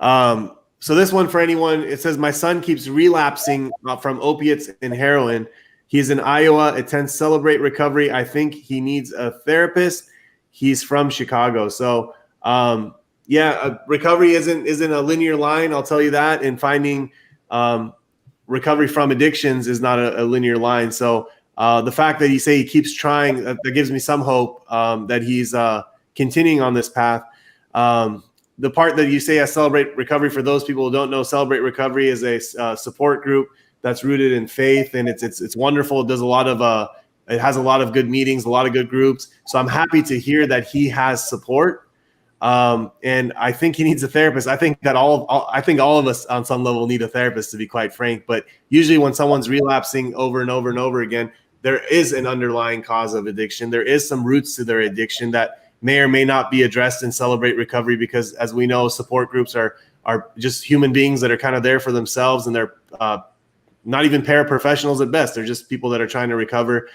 go. So this one for anyone, it says, my son keeps relapsing from opiates and heroin. He's in Iowa, attends Celebrate Recovery. I think he needs a therapist. He's from Chicago. So recovery isn't a linear line, I'll tell you that. And finding recovery from addictions is not a linear line. So the fact that he keeps trying, that gives me some hope that he's continuing on this path. The part that you say I Celebrate Recovery, for those people who don't know, Celebrate Recovery is a support group that's rooted in faith, and it's wonderful. It does a lot of it has a lot of good meetings, a lot of good groups. So I'm happy to hear that he has support. And I think he needs a therapist. I think that all of us on some level need a therapist, to be quite frank. But usually when someone's relapsing over and over and over again, there is an underlying cause of addiction. There is some roots to their addiction that may or may not be addressed in Celebrate Recovery, because as we know, support groups are just human beings that are kind of there for themselves, and they're not even paraprofessionals at best. They're just people that are trying to recover.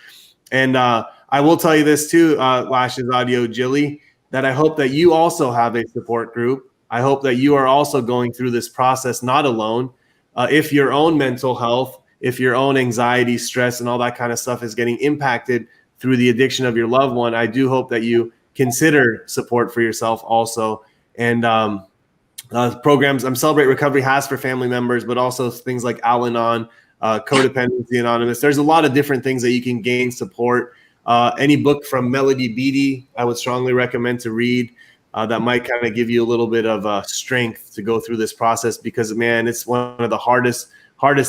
And I will tell you this too, Lashes Audio Jilly, that I hope that you also have a support group. I hope that you are also going through this process not alone. If your own mental health, if your own anxiety, stress, and all that kind of stuff is getting impacted through the addiction of your loved one, I do hope that you consider support for yourself also. And programs Celebrate Recovery has for family members, but also things like Al-Anon, Codependency Anonymous. There's a lot of different things that you can gain support Any book from Melody Beattie, I would strongly recommend to read. That might kind of give you a little bit of strength to go through this process, because, man, it's one of the hardest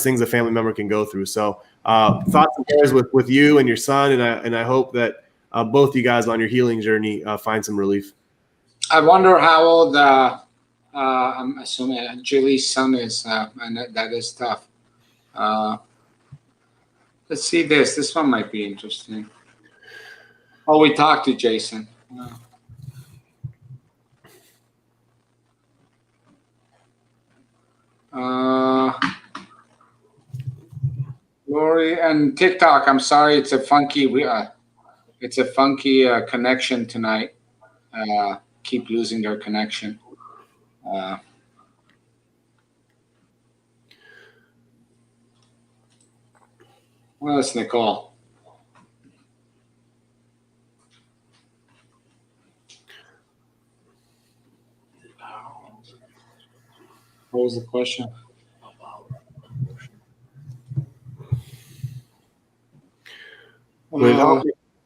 things a family member can go through. So thoughts and prayers with you and your son, and I hope that both you guys on your healing journey find some relief. I wonder how old I'm assuming Julie's son is, and that is tough. Let's see this. This one might be interesting. Oh, we talked to Jason. Lori and TikTok. I'm sorry, it's a funky connection tonight. Keep losing their connection. Well, it's Nicole. What was the question?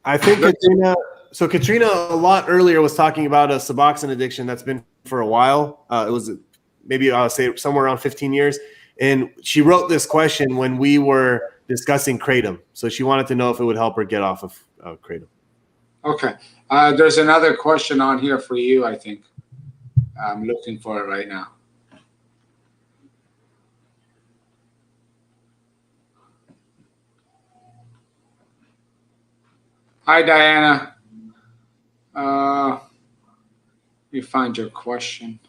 I think Katrina a lot earlier was talking about a suboxone addiction that's been for a while. It was maybe I'll say somewhere around 15 years. And she wrote this question when we were discussing kratom. So she wanted to know if it would help her get off of kratom. Okay. There's another question on here for you, I think. I'm looking for it right now. Hi, Diana. Let me find your question.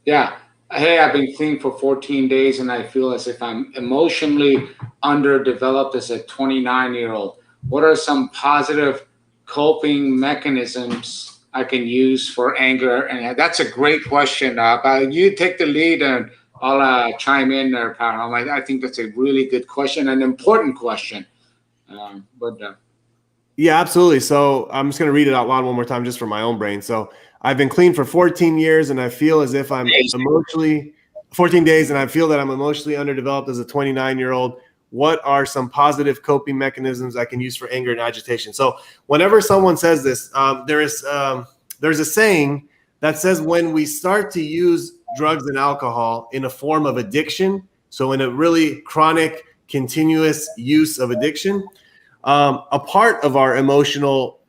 Yeah. Hey, I've been clean for 14 days and I feel as if I'm emotionally underdeveloped as a 29-year-old. What are some positive coping mechanisms I can use for anger? And that's a great question. But you take the lead and I'll chime in there, Parham. I think that's a really good question, an important question. Yeah, absolutely. So I'm just going to read it out loud one more time just for my own brain. So I've been clean for 14 years and I feel as if I'm 14 days and I feel that I'm emotionally underdeveloped as a 29-year-old. What are some positive coping mechanisms I can use for anger and agitation? So whenever someone says this, there's a saying that says when we start to use drugs and alcohol in a form of addiction, so in a really chronic, continuous use of addiction, a part of our emotional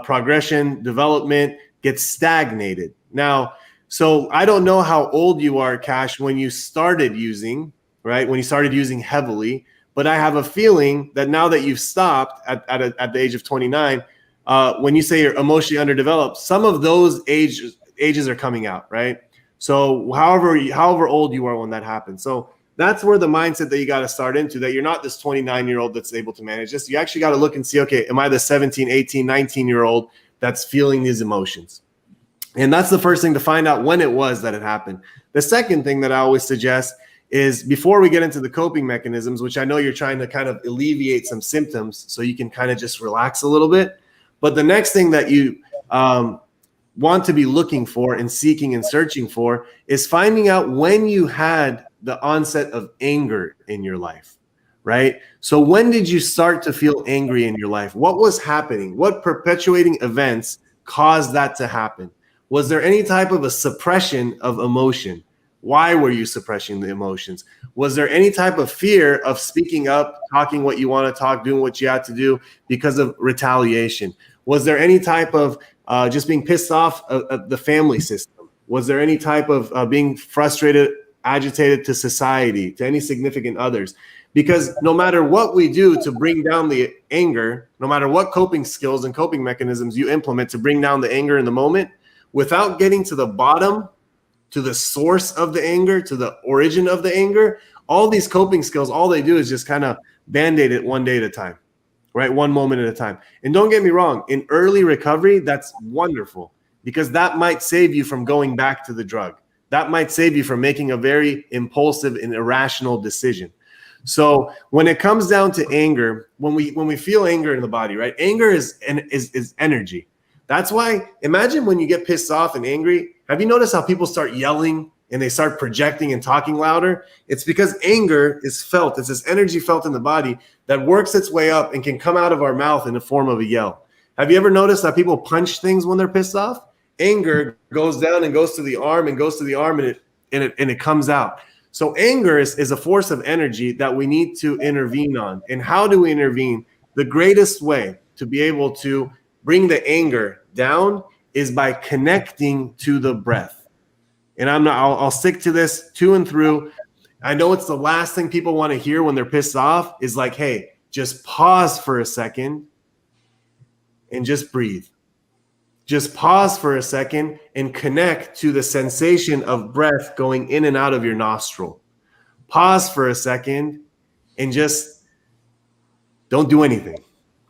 progression, development gets stagnated. Now, so I don't know how old you are, Cash, when you started using, right? When you started using heavily, but I have a feeling that now that you've stopped at the age of 29, when you say you're emotionally underdeveloped, some of those ages are coming out, right? So however old you are when that happens. So that's where the mindset that you got to start into, that you're not this 29-year-old that's able to manage this. You actually got to look and see, okay, am I the 17, 18, 19-year-old that's feeling these emotions? And that's the first thing to find out when it was that it happened. The second thing that I always suggest is before we get into the coping mechanisms, which I know you're trying to kind of alleviate some symptoms so you can kind of just relax a little bit. But the next thing that you want to be looking for and seeking and searching for is finding out when you had the onset of anger in your life, right? So when did you start to feel angry in your life? What was happening? What perpetuating events caused that to happen? Was there any type of a suppression of emotion? Why were you suppressing the emotions? Was there any type of fear of speaking up, talking what you want to talk, doing what you had to do because of retaliation? Was there any type of just being pissed off of the family system? Was there any type of being frustrated, agitated to society, to any significant others? Because no matter what we do to bring down the anger, no matter what coping skills and coping mechanisms you implement to bring down the anger in the moment, without getting to the bottom, to the source of the anger, to the origin of the anger, all these coping skills, all they do is just kind of band-aid it one day at a time, right? One moment at a time. And don't get me wrong, in early recovery, that's wonderful because that might save you from going back to the drug. That might save you from making a very impulsive and irrational decision. So when it comes down to anger, when we feel anger in the body, right? Anger is energy. That's why imagine when you get pissed off and angry. Have you noticed how people start yelling and they start projecting and talking louder, it's because anger is felt. It's this energy felt in the body that works its way up and can come out of our mouth in the form of a yell. Have you ever noticed that people punch things when they're pissed off? Anger goes down and goes to the arm and goes to the arm, and it comes out. So anger is a force of energy that we need to intervene on. And how do we intervene? The greatest way to be able to bring the anger down is by connecting to the breath. And I'll stick to this to and through. I know it's the last thing people want to hear when they're pissed off is like, hey, just pause for a second and just breathe. Just pause for a second and connect to the sensation of breath going in and out of your nostril. Pause for a second and just don't do anything,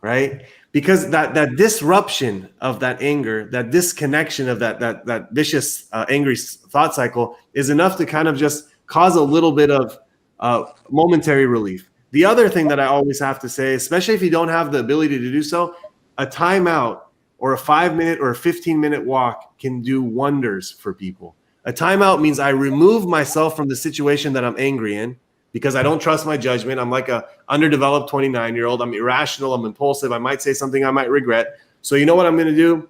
right? Because that disruption of that anger, that disconnection of that vicious, angry thought cycle is enough to kind of just cause a little bit of momentary relief. The other thing that I always have to say, especially if you don't have the ability to do so, a timeout or a 5-minute or a 15-minute walk can do wonders for people. A timeout means I remove myself from the situation that I'm angry in because I don't trust my judgment. I'm like a underdeveloped 29-year-old. I'm irrational. I'm impulsive. I might say something I might regret. So you know what I'm going to do?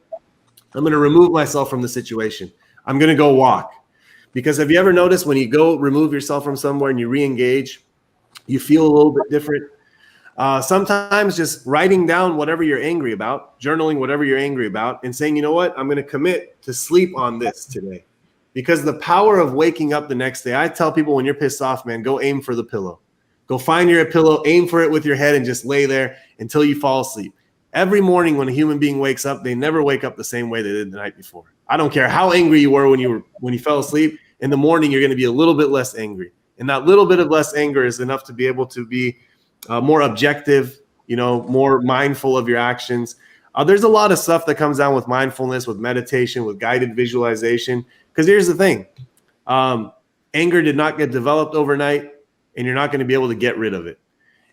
I'm going to remove myself from the situation. I'm going to go walk. Because have you ever noticed when you go remove yourself from somewhere and you re-engage, you feel a little bit different? Sometimes just writing down whatever you're angry about, journaling whatever you're angry about, and saying, you know what, I'm going to commit to sleep on this today. Because the power of waking up the next day, I tell people when you're pissed off, man, go aim for the pillow. Go find your pillow, aim for it with your head, and just lay there until you fall asleep. Every morning when a human being wakes up, they never wake up the same way they did the night before. I don't care how angry you were when you fell asleep. In the morning, you're going to be a little bit less angry. And that little bit of less anger is enough to be able to be more objective, more mindful of your actions. There's a lot of stuff that comes down with mindfulness, with meditation, with guided visualization. Because here's the thing. Anger did not get developed overnight, and you're not going to be able to get rid of it.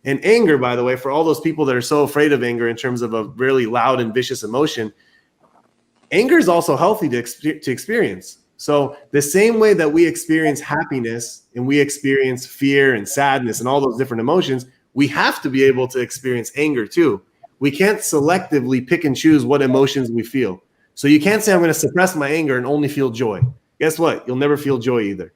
And anger, by the way, for all those people that are so afraid of anger in terms of a really loud and vicious emotion, anger is also healthy to experience. So the same way that we experience happiness and we experience fear and sadness and all those different emotions, we have to be able to experience anger too. We can't selectively pick and choose what emotions we feel. So you can't say I'm going to suppress my anger and only feel joy. Guess what? You'll never feel joy either.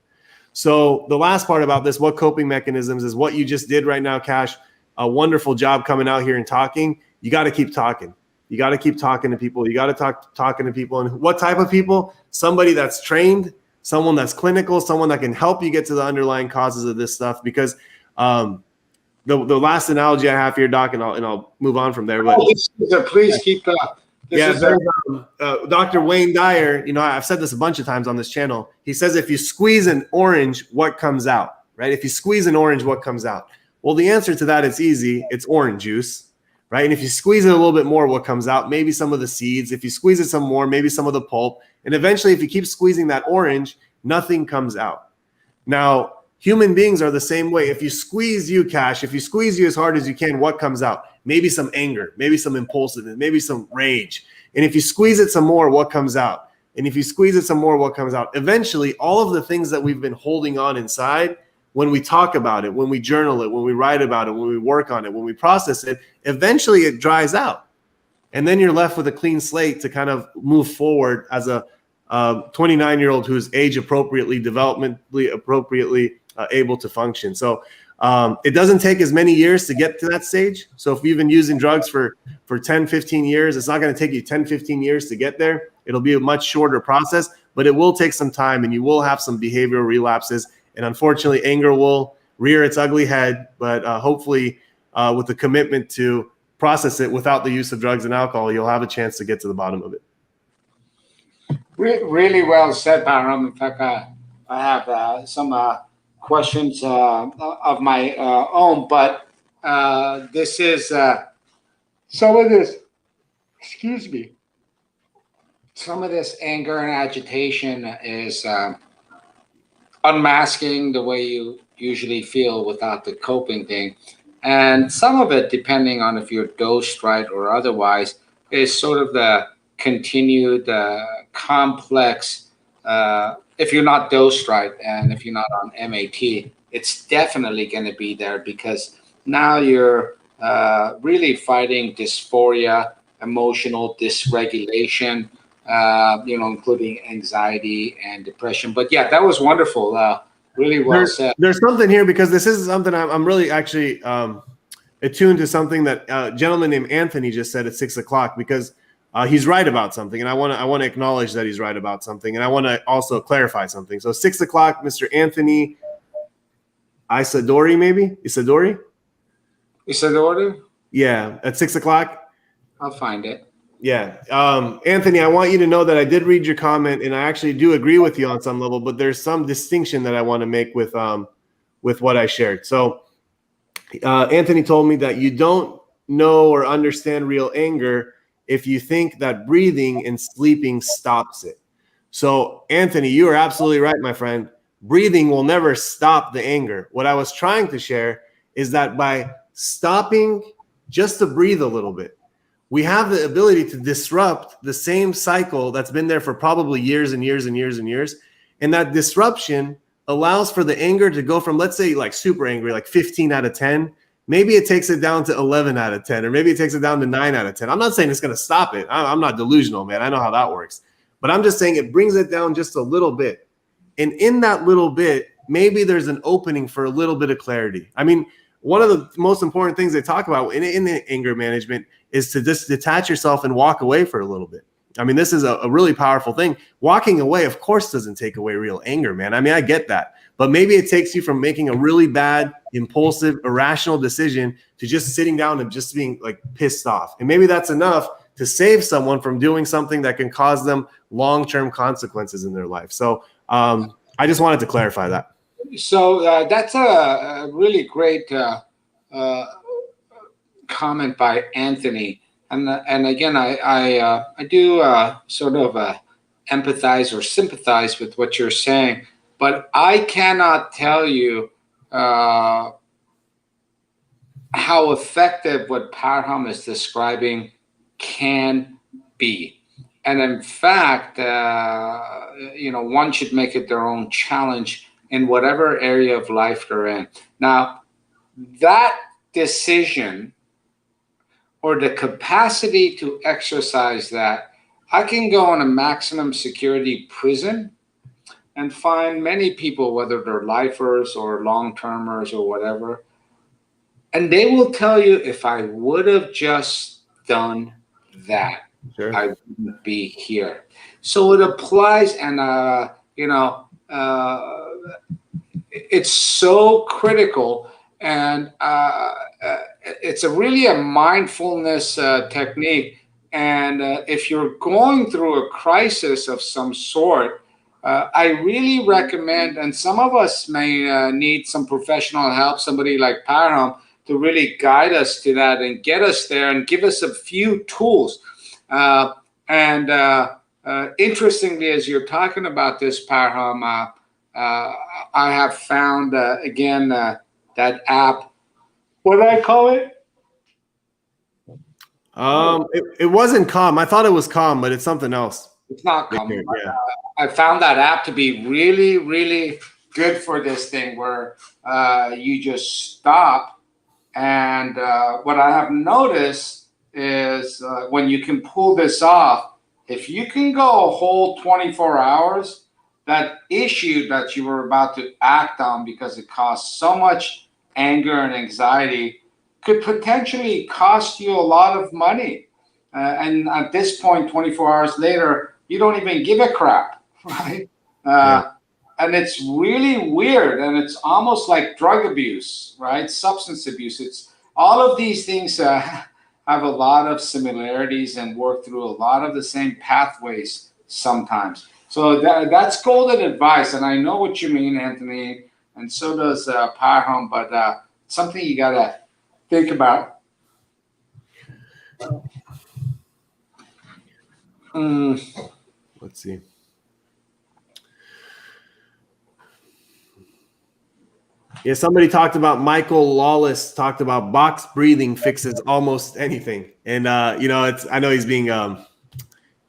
So the last part about this, what coping mechanisms is what you just did right now, Cash. A wonderful job coming out here and talking. You got to keep talking. You got to keep talking to people. You got to talking to people. And what type of people? Somebody that's trained, someone that's clinical, someone that can help you get to the underlying causes of this stuff. Because the last analogy I have here, Doc, and I'll move on from there. But please keep Dr. Wayne Dyer, I've said this a bunch of times on this channel. He says, if you squeeze an orange, what comes out, right? If you squeeze an orange, what comes out? Well, the answer to that is easy. It's orange juice, right? And if you squeeze it a little bit more, what comes out? Maybe some of the seeds. If you squeeze it some more, maybe some of the pulp. And eventually, if you keep squeezing that orange, nothing comes out. Now, human beings are the same way. If you squeeze you, Cash, if you squeeze you as hard as you can, what comes out? Maybe some anger, maybe some impulsiveness, maybe some rage. And if you squeeze it some more, what comes out? And if you squeeze it some more, what comes out? Eventually, all of the things that we've been holding on inside, when we talk about it, when we journal it, when we write about it, when we work on it, when we process it, eventually it dries out. And then you're left with a clean slate to kind of move forward as a 29-year-old who's age appropriately, developmentally appropriately able to function. So it doesn't take as many years to get to that stage. So if you've been using drugs for 10, 15 years, it's not going to take you 10, 15 years to get there. It'll be a much shorter process, but it will take some time and you will have some behavioral relapses. And unfortunately, anger will rear its ugly head, but hopefully with the commitment to process it without the use of drugs and alcohol, you'll have a chance to get to the bottom of it. Really well said, Parham. In fact, I have some questions of my own, but this is some of this, some of this anger and agitation is unmasking the way you usually feel without the coping thing. And some of it, depending on if you're dosed right or otherwise, is sort of the continued complex if you're not dosed right and if you're not on MAT, it's definitely going to be there, because now you're really fighting dysphoria, emotional dysregulation, including anxiety and depression. But yeah, that was wonderful. Really well said. There's something here, because this is something I'm really actually attuned to, something that a gentleman named Anthony just said at 6 o'clock, because he's right about something, and I want to acknowledge that he's right about something, and I want to also clarify something. So 6 o'clock, Mr. Anthony Isadori, maybe Isadori. Yeah, at 6 o'clock. I'll find it. Yeah. Anthony, I want you to know that I did read your comment, and I actually do agree with you on some level, but there's some distinction that I want to make with what I shared. So Anthony told me that you don't know or understand real anger if you think that breathing and sleeping stops it. So Anthony, you are absolutely right, my friend. Breathing will never stop the anger. What I was trying to share is that by stopping just to breathe a little bit, we have the ability to disrupt the same cycle that's been there for probably years and years and years and years. And that disruption allows for the anger to go from, let's say, like super angry, like 15 out of 10. Maybe it takes it down to 11 out of 10, or maybe it takes it down to 9 out of 10. I'm not saying it's going to stop it. I'm not delusional, man. I know how that works. But I'm just saying it brings it down just a little bit. And in that little bit, maybe there's an opening for a little bit of clarity. I mean, one of the most important things they talk about in the anger management is to just detach yourself and walk away for a little bit. I mean, this is a really powerful thing. Walking away, of course, doesn't take away real anger, man. I mean, I get that. But maybe it takes you from making a really bad, impulsive, irrational decision to just sitting down and just being like pissed off. And maybe that's enough to save someone from doing something that can cause them long-term consequences in their life. So I just wanted to clarify that. So that's a really great comment by Anthony. And again, I do sort of empathize or sympathize with what you're saying, but I cannot tell you how effective what Parham is describing can be. And in fact, one should make it their own challenge in whatever area of life they're in. Now, that decision or the capacity to exercise that, I can go in a maximum security prison and find many people, whether they're lifers or long-termers or whatever, and they will tell you, if I would have just done that, sure, I wouldn't be here. So it applies, and it's so critical, and it's really a mindfulness technique. And if you're going through a crisis of some sort, I really recommend, and some of us may need some professional help, somebody like Parham, to really guide us to that and get us there and give us a few tools. Interestingly, as you're talking about this, Parham, I have found, again, that app. What did I call it? It wasn't Calm. I thought it was Calm, but it's something else. It's not Calm. Yeah. I found that app to be really, really good for this thing, where you just stop. And what I have noticed is when you can pull this off, if you can go a whole 24 hours, that issue that you were about to act on because it caused so much anger and anxiety could potentially cost you a lot of money. And at this point, 24 hours later, you don't even give a crap, right? And it's really weird, and it's almost like drug abuse, right? Substance abuse. It's all of these things have a lot of similarities and work through a lot of the same pathways sometimes. So that's golden advice, and I know what you mean, Anthony, and so does Parham, but something you gotta think about. Let's see. Yeah, somebody talked about, Michael Lawless talked about box breathing fixes almost anything. And it's, I know he's being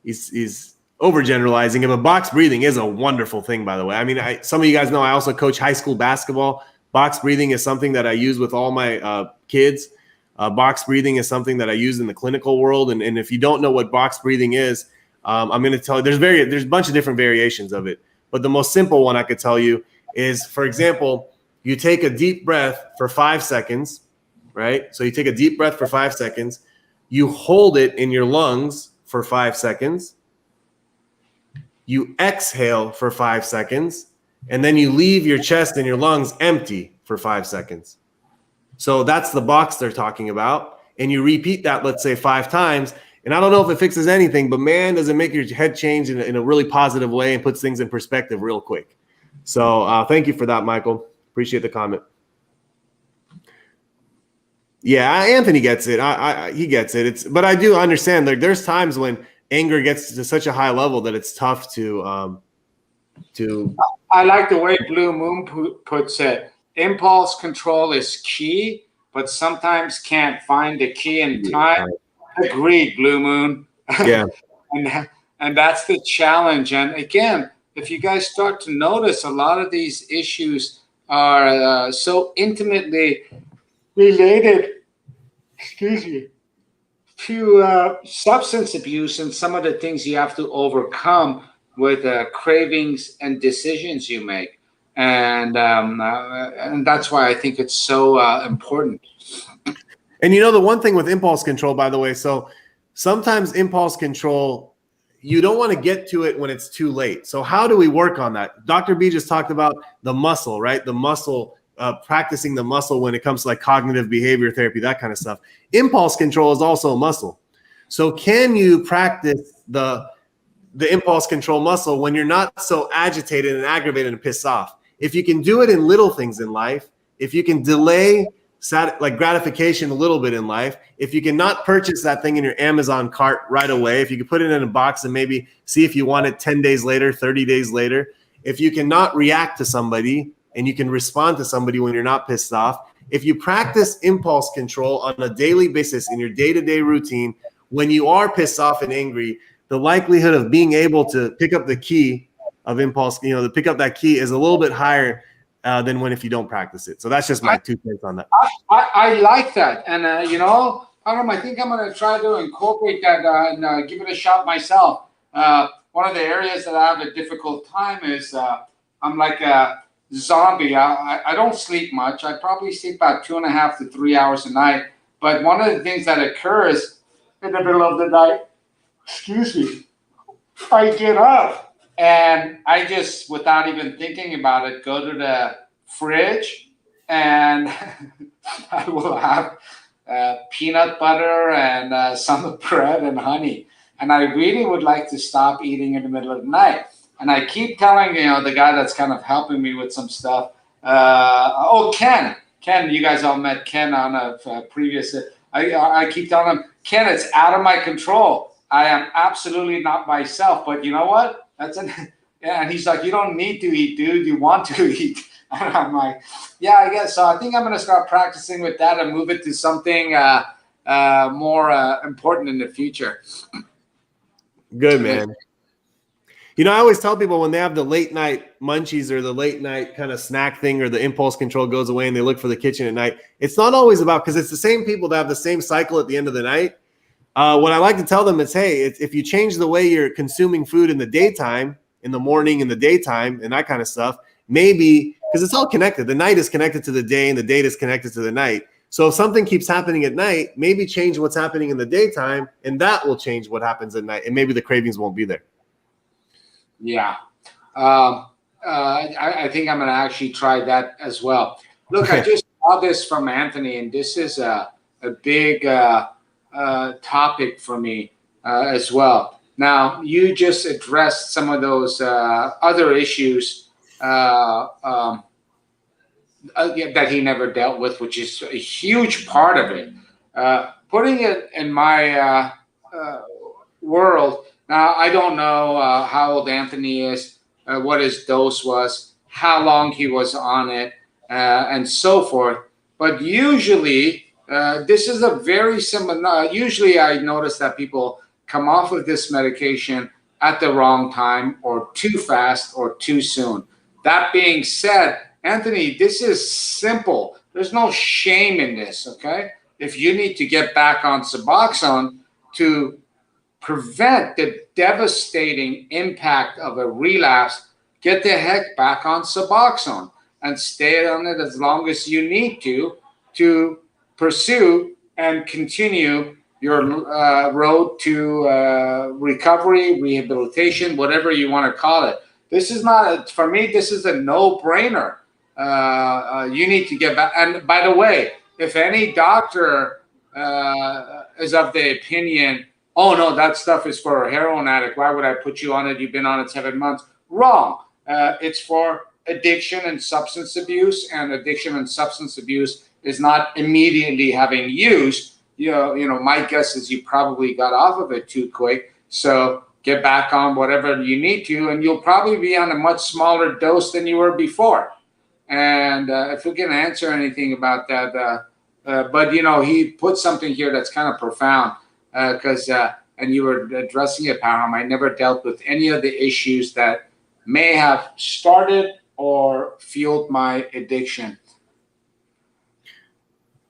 he's overgeneralizing it, but box breathing is a wonderful thing, by the way. I mean, some of you guys know I also coach high school basketball. Box breathing is something that I use with all my kids. Box breathing is something that I use in the clinical world. And if you don't know what box breathing is, I'm going to tell you, there's a bunch of different variations of it. But the most simple one I could tell you is, for example, you take a deep breath for 5 seconds, right? So you take a deep breath for 5 seconds. You hold it in your lungs for 5 seconds. You exhale for 5 seconds. And then you leave your chest and your lungs empty for 5 seconds. So that's the box they're talking about. And you repeat that, let's say 5 times. And I don't know if it fixes anything, but man, does it make your head change in a really positive way and puts things in perspective real quick. So thank you for that, Michael. Appreciate the comment. Yeah, Anthony gets it. He gets it. But I do understand there's times when anger gets to such a high level that it's tough to. I like the way Blue Moon puts it. Impulse control is key, but sometimes can't find the key in time. Agreed, Blue Moon. Yeah. and that's the challenge. And again, if you guys start to notice, a lot of these issues are so intimately related, to substance abuse and some of the things you have to overcome with cravings and decisions you make. And that's why I think it's so important. And you know, the one thing with impulse control, by the way, so sometimes impulse control, you don't want to get to it when it's too late. So how do we work on that? Dr. B just talked about the muscle, right? The muscle, practicing the muscle when it comes to like cognitive behavior therapy, that kind of stuff. Impulse control is also a muscle. So can you practice the impulse control muscle when you're not so agitated and aggravated and pissed off? If you can do it in little things in life, if you can delay like gratification a little bit in life, if you can not purchase that thing in your Amazon cart right away, if you can put it in a box and maybe see if you want it 10 days later, 30 days later, if you can not react to somebody and you can respond to somebody when you're not pissed off, if you practice impulse control on a daily basis in your day-to-day routine, when you are pissed off and angry, the likelihood of being able to pick up the key of impulse, to pick up that key is a little bit higher than if you don't practice it. So that's just my 2 cents on that. I like that. And, Parham, I think I'm going to try to incorporate that and give it a shot myself. One of the areas that I have a difficult time is I'm like a zombie. I don't sleep much. I probably sleep about 2.5 to 3 hours a night. But one of the things that occurs in the middle of the night, I get up and I just, without even thinking about it, go to the fridge and I will have peanut butter and some bread and honey. And I really would like to stop eating in the middle of the night. And I keep telling, the guy that's kind of helping me with some stuff, Ken, you guys all met Ken on a previous, I keep telling him, Ken, it's out of my control. I am absolutely not myself, but you know what? And he's like, you don't need to eat, dude. You want to eat. And I'm like, yeah, I guess so. I think I'm going to start practicing with that and move it to something more important in the future. Good, man. I always tell people when they have the late night munchies or the late night kind of snack thing or the impulse control goes away and they look for the kitchen at night, it's not always about, because it's the same people that have the same cycle at the end of the night. What I like to tell them is, hey, if you change the way you're consuming food in the daytime, in the morning, in the daytime, and that kind of stuff, maybe, because it's all connected. The night is connected to the day and the day is connected to the night. So if something keeps happening at night, maybe change what's happening in the daytime, and that will change what happens at night. And maybe the cravings won't be there. Yeah. I think I'm going to actually try that as well. Look, I just saw this from Anthony, and this is a big topic for me as well. Now, you just addressed some of those other issues that he never dealt with, which is a huge part of it. Putting it in my world, now I don't know how old Anthony is, what his dose was, how long he was on it, and so forth. But usually, this is a very similar. Usually, I notice that people come off of this medication at the wrong time or too fast or too soon. That being said, Anthony, this is simple. There's no shame in this, okay? If you need to get back on Suboxone to prevent the devastating impact of a relapse, get the heck back on Suboxone and stay on it as long as you need to pursue and continue your road to recovery, rehabilitation, whatever you want to call it. This is not, for me, this is a no-brainer. You need to get back. And by the way, if any doctor is of the opinion, oh no, that stuff is for a heroin addict, why would I put you on it? You've been on it 7 months. Wrong. It's for addiction and substance abuse, and addiction and substance abuse is not immediately having used. You know, my guess is you probably got off of it too quick. So get back on whatever you need to, and you'll probably be on a much smaller dose than you were before. And if we can answer anything about that, but you know, he put something here that's kind of profound, because and you were addressing it, Parham. I never dealt with any of the issues that may have started or fueled my addiction.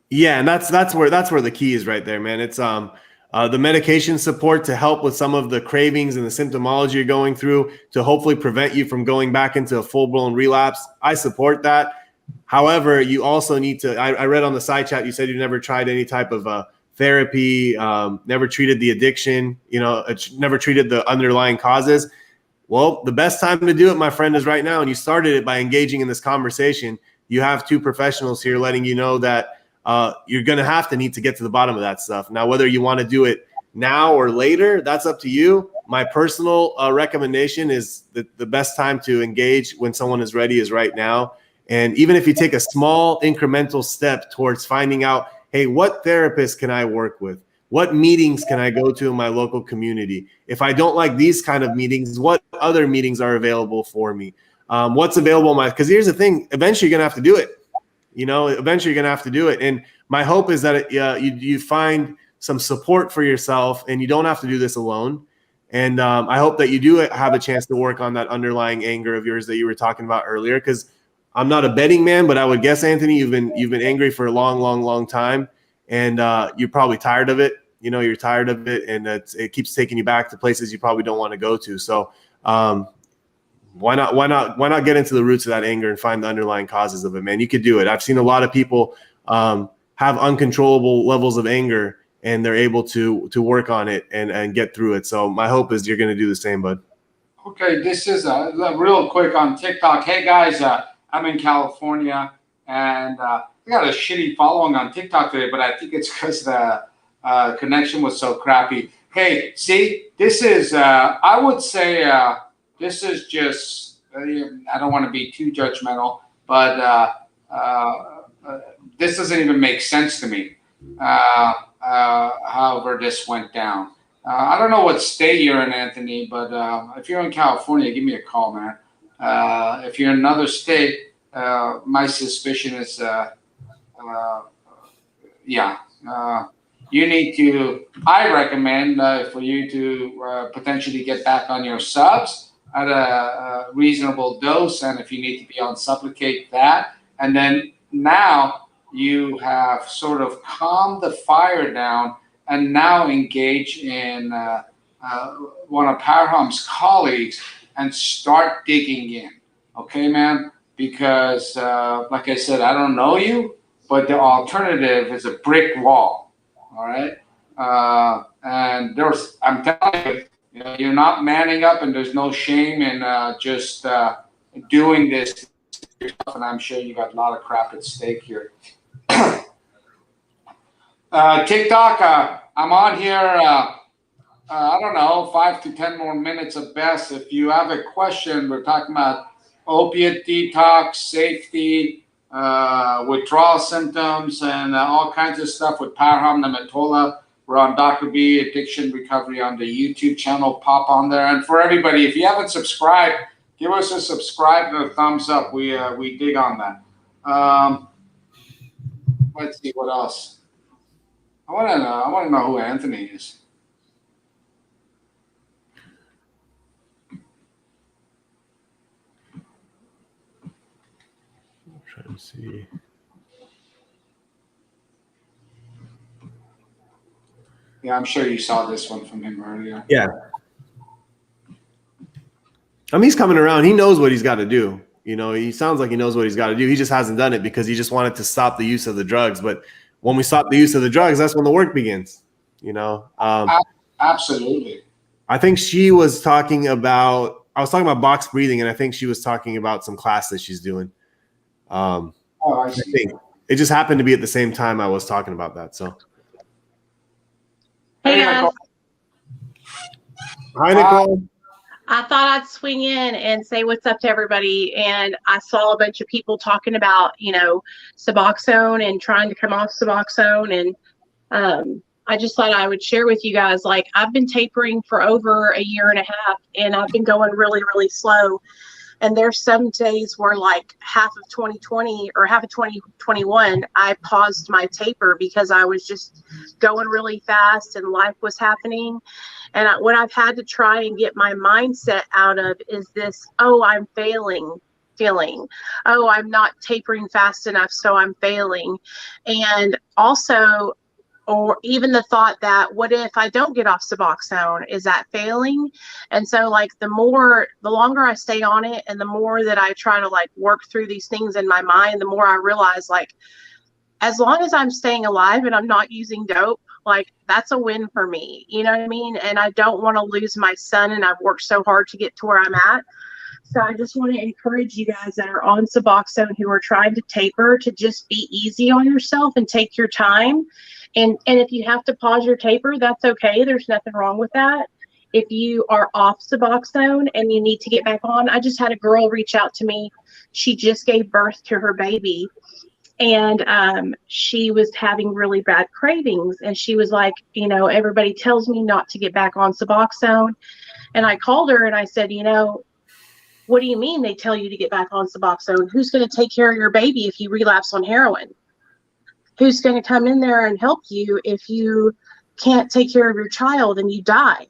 Yeah, and that's where the key is right there, man. It's the medication support to help with some of the cravings and the symptomology you're going through to hopefully prevent you from going back into a full-blown relapse. I support that. However, you also need to, I read on the side chat, you said you never tried any type of therapy, never treated the addiction, you know, never treated the underlying causes. Well, the best time to do it, my friend, is right now. And you started it by engaging in this conversation. You have two professionals here letting you know that you're going to have to need to get to the bottom of that stuff. Now, whether you want to do it now or later, that's up to you. My personal recommendation is that the best time to engage when someone is ready is right now. And even if you take a small incremental step towards finding out, hey, what therapist can I work with? What meetings can I go to in my local community? If I don't like these kind of meetings, what other meetings are available for me? What's available in my, because here's the thing, eventually you're going to have to do it. You know, eventually you're going to have to do it. And my hope is that you find some support for yourself and you don't have to do this alone. And I hope that you do have a chance to work on that underlying anger of yours that you were talking about earlier, because I'm not a betting man, but I would guess, Anthony, you've been angry for a long time, and you're probably tired of it. You know, you're tired of it, and it keeps taking you back to places you probably don't want to go to. So why not get into the roots of that anger and find the underlying causes of it, man? You could do it. I've seen a lot of people have uncontrollable levels of anger, and they're able to work on it and get through it. So my hope is you're going to do the same, bud. Okay, this is real quick on TikTok. Hey guys, I'm in California, and I got a shitty following on TikTok today, but I think it's because the connection was so crappy. Hey, see, this is, I would say, this is just, I don't want to be too judgmental, but this doesn't even make sense to me, however this went down. I don't know what state you're in, Anthony, but if you're in California, give me a call, man. If you're in another state, my suspicion is, you need to, I recommend for you to potentially get back on your subs at a reasonable dose. And if you need to be on supplicate that. And then now you have sort of calmed the fire down and now engage in one of Parham's colleagues and start digging in. Okay, man? Because, like I said, I don't know you, but the alternative is a brick wall. All right? And I'm telling you, you're not manning up, and there's no shame in just doing this. And I'm sure you got a lot of crap at stake here. TikTok, I'm on here, I don't know, 5 to 10 more minutes at best. If you have a question, we're talking about opiate detox, safety, withdrawal symptoms, and all kinds of stuff with Parham Namatola. We're on Dr. B Addiction Recovery on the YouTube channel. Pop on there. And for everybody, if you haven't subscribed, give us a subscribe and a thumbs up. We dig on that. Let's see what else. I want to know who Anthony is. trying to see. Yeah, I'm sure you saw this one from him earlier. Yeah. I mean, he's coming around. He knows what he's got to do. You know, he sounds like he knows what he's got to do. He just hasn't done it because he just wanted to stop the use of the drugs. But when we stop the use of the drugs, that's when the work begins. You know? Absolutely. I think she was talking about, I was talking about box breathing, and I think she was talking about some class that she's doing. I see. I think it just happened to be at the same time I was talking about that. So, Hey guys, hi, Nicole. I thought I'd swing in and say what's up to everybody. And I saw a bunch of people talking about, you know, suboxone and trying to come off suboxone. And I just thought I would share with you guys, like, I've been tapering for over a year and a half, and I've been going really, really slow. And there's some days where, like, half of 2020 or half of 2021, I paused my taper because I was just going really fast and life was happening. And what I've had to try and get my mindset out of is this, oh, I'm failing feeling. Oh, I'm not tapering fast enough, so I'm failing. And also, or even the thought that, what if I don't get off suboxone? Is that failing? And so, like, the longer I stay on it and the more that I try to, like, work through these things in my mind, the more I realize, like, as long as I'm staying alive and I'm not using dope, like, that's a win for me. You know what I mean? And I don't want to lose my son, and I've worked so hard to get to where I'm at. So I just want to encourage you guys that are on suboxone who are trying to taper to just be easy on yourself and take your time. And if you have to pause your taper, that's okay. There's nothing wrong with that. If you are off suboxone and you need to get back on, I just had a girl reach out to me. She just gave birth to her baby, and she was having really bad cravings. And she was like, you know, everybody tells me not to get back on suboxone. And I called her and I said, you know, what do you mean they tell you to get back on suboxone? Who's going to take care of your baby if you relapse on heroin? Who's going to come in there and help you if you can't take care of your child and you die?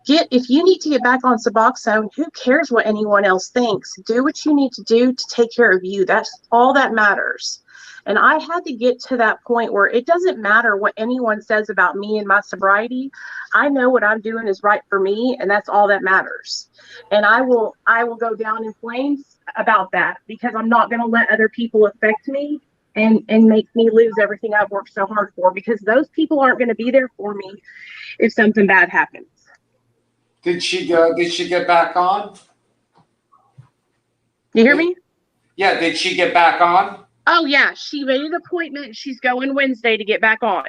If you need to get back on suboxone, who cares what anyone else thinks? Do what you need to do to take care of you. That's all that matters. And I had to get to that point where it doesn't matter what anyone says about me and my sobriety. I know what I'm doing is right for me, and that's all that matters. And I will go down in flames about that, because I'm not going to let other people affect me and make me lose everything I've worked so hard for, because those people aren't going to be there for me if something bad happens. Did she get back on? You hear me? Yeah, did she get back on? Oh yeah, she made an appointment. She's going Wednesday to get back on.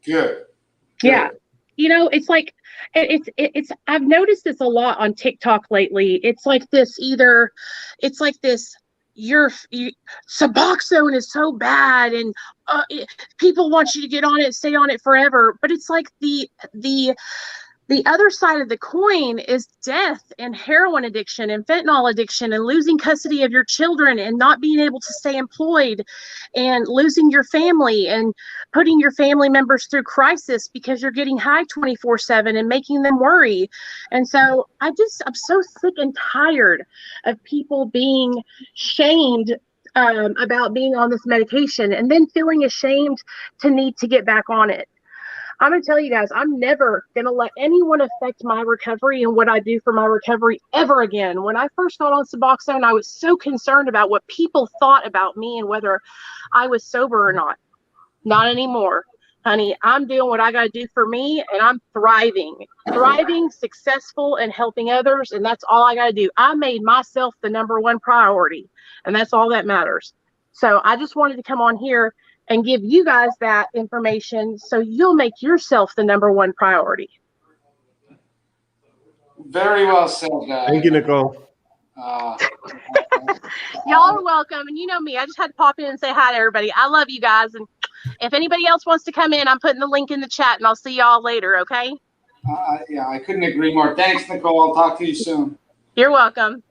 Good. Yeah. You know, it's like, it's I've noticed this a lot on TikTok lately. It's like this, Suboxone is so bad, and people want you to get on it, stay on it forever. But it's like the other side of the coin is death and heroin addiction and fentanyl addiction and losing custody of your children and not being able to stay employed and losing your family and putting your family members through crisis because you're getting high 24/7 and making them worry. And so I'm so sick and tired of people being shamed about being on this medication and then feeling ashamed to need to get back on it. I'm going to tell you guys, I'm never going to let anyone affect my recovery and what I do for my recovery ever again. When I first got on Suboxone, I was so concerned about what people thought about me and whether I was sober or not. Not anymore, honey. I'm doing what I got to do for me, and I'm thriving, successful, and helping others. And that's all I got to do. I made myself the number one priority, and that's all that matters. So I just wanted to come on here and give you guys that information so you'll make yourself the number one priority. Very well said. Thank you, Nicole. Y'all are welcome. And you know me, I just had to pop in and say hi to everybody. I love you guys. And if anybody else wants to come in, I'm putting the link in the chat, and I'll see y'all later, okay? Yeah, I couldn't agree more. Thanks, Nicole. I'll talk to you soon. You're welcome.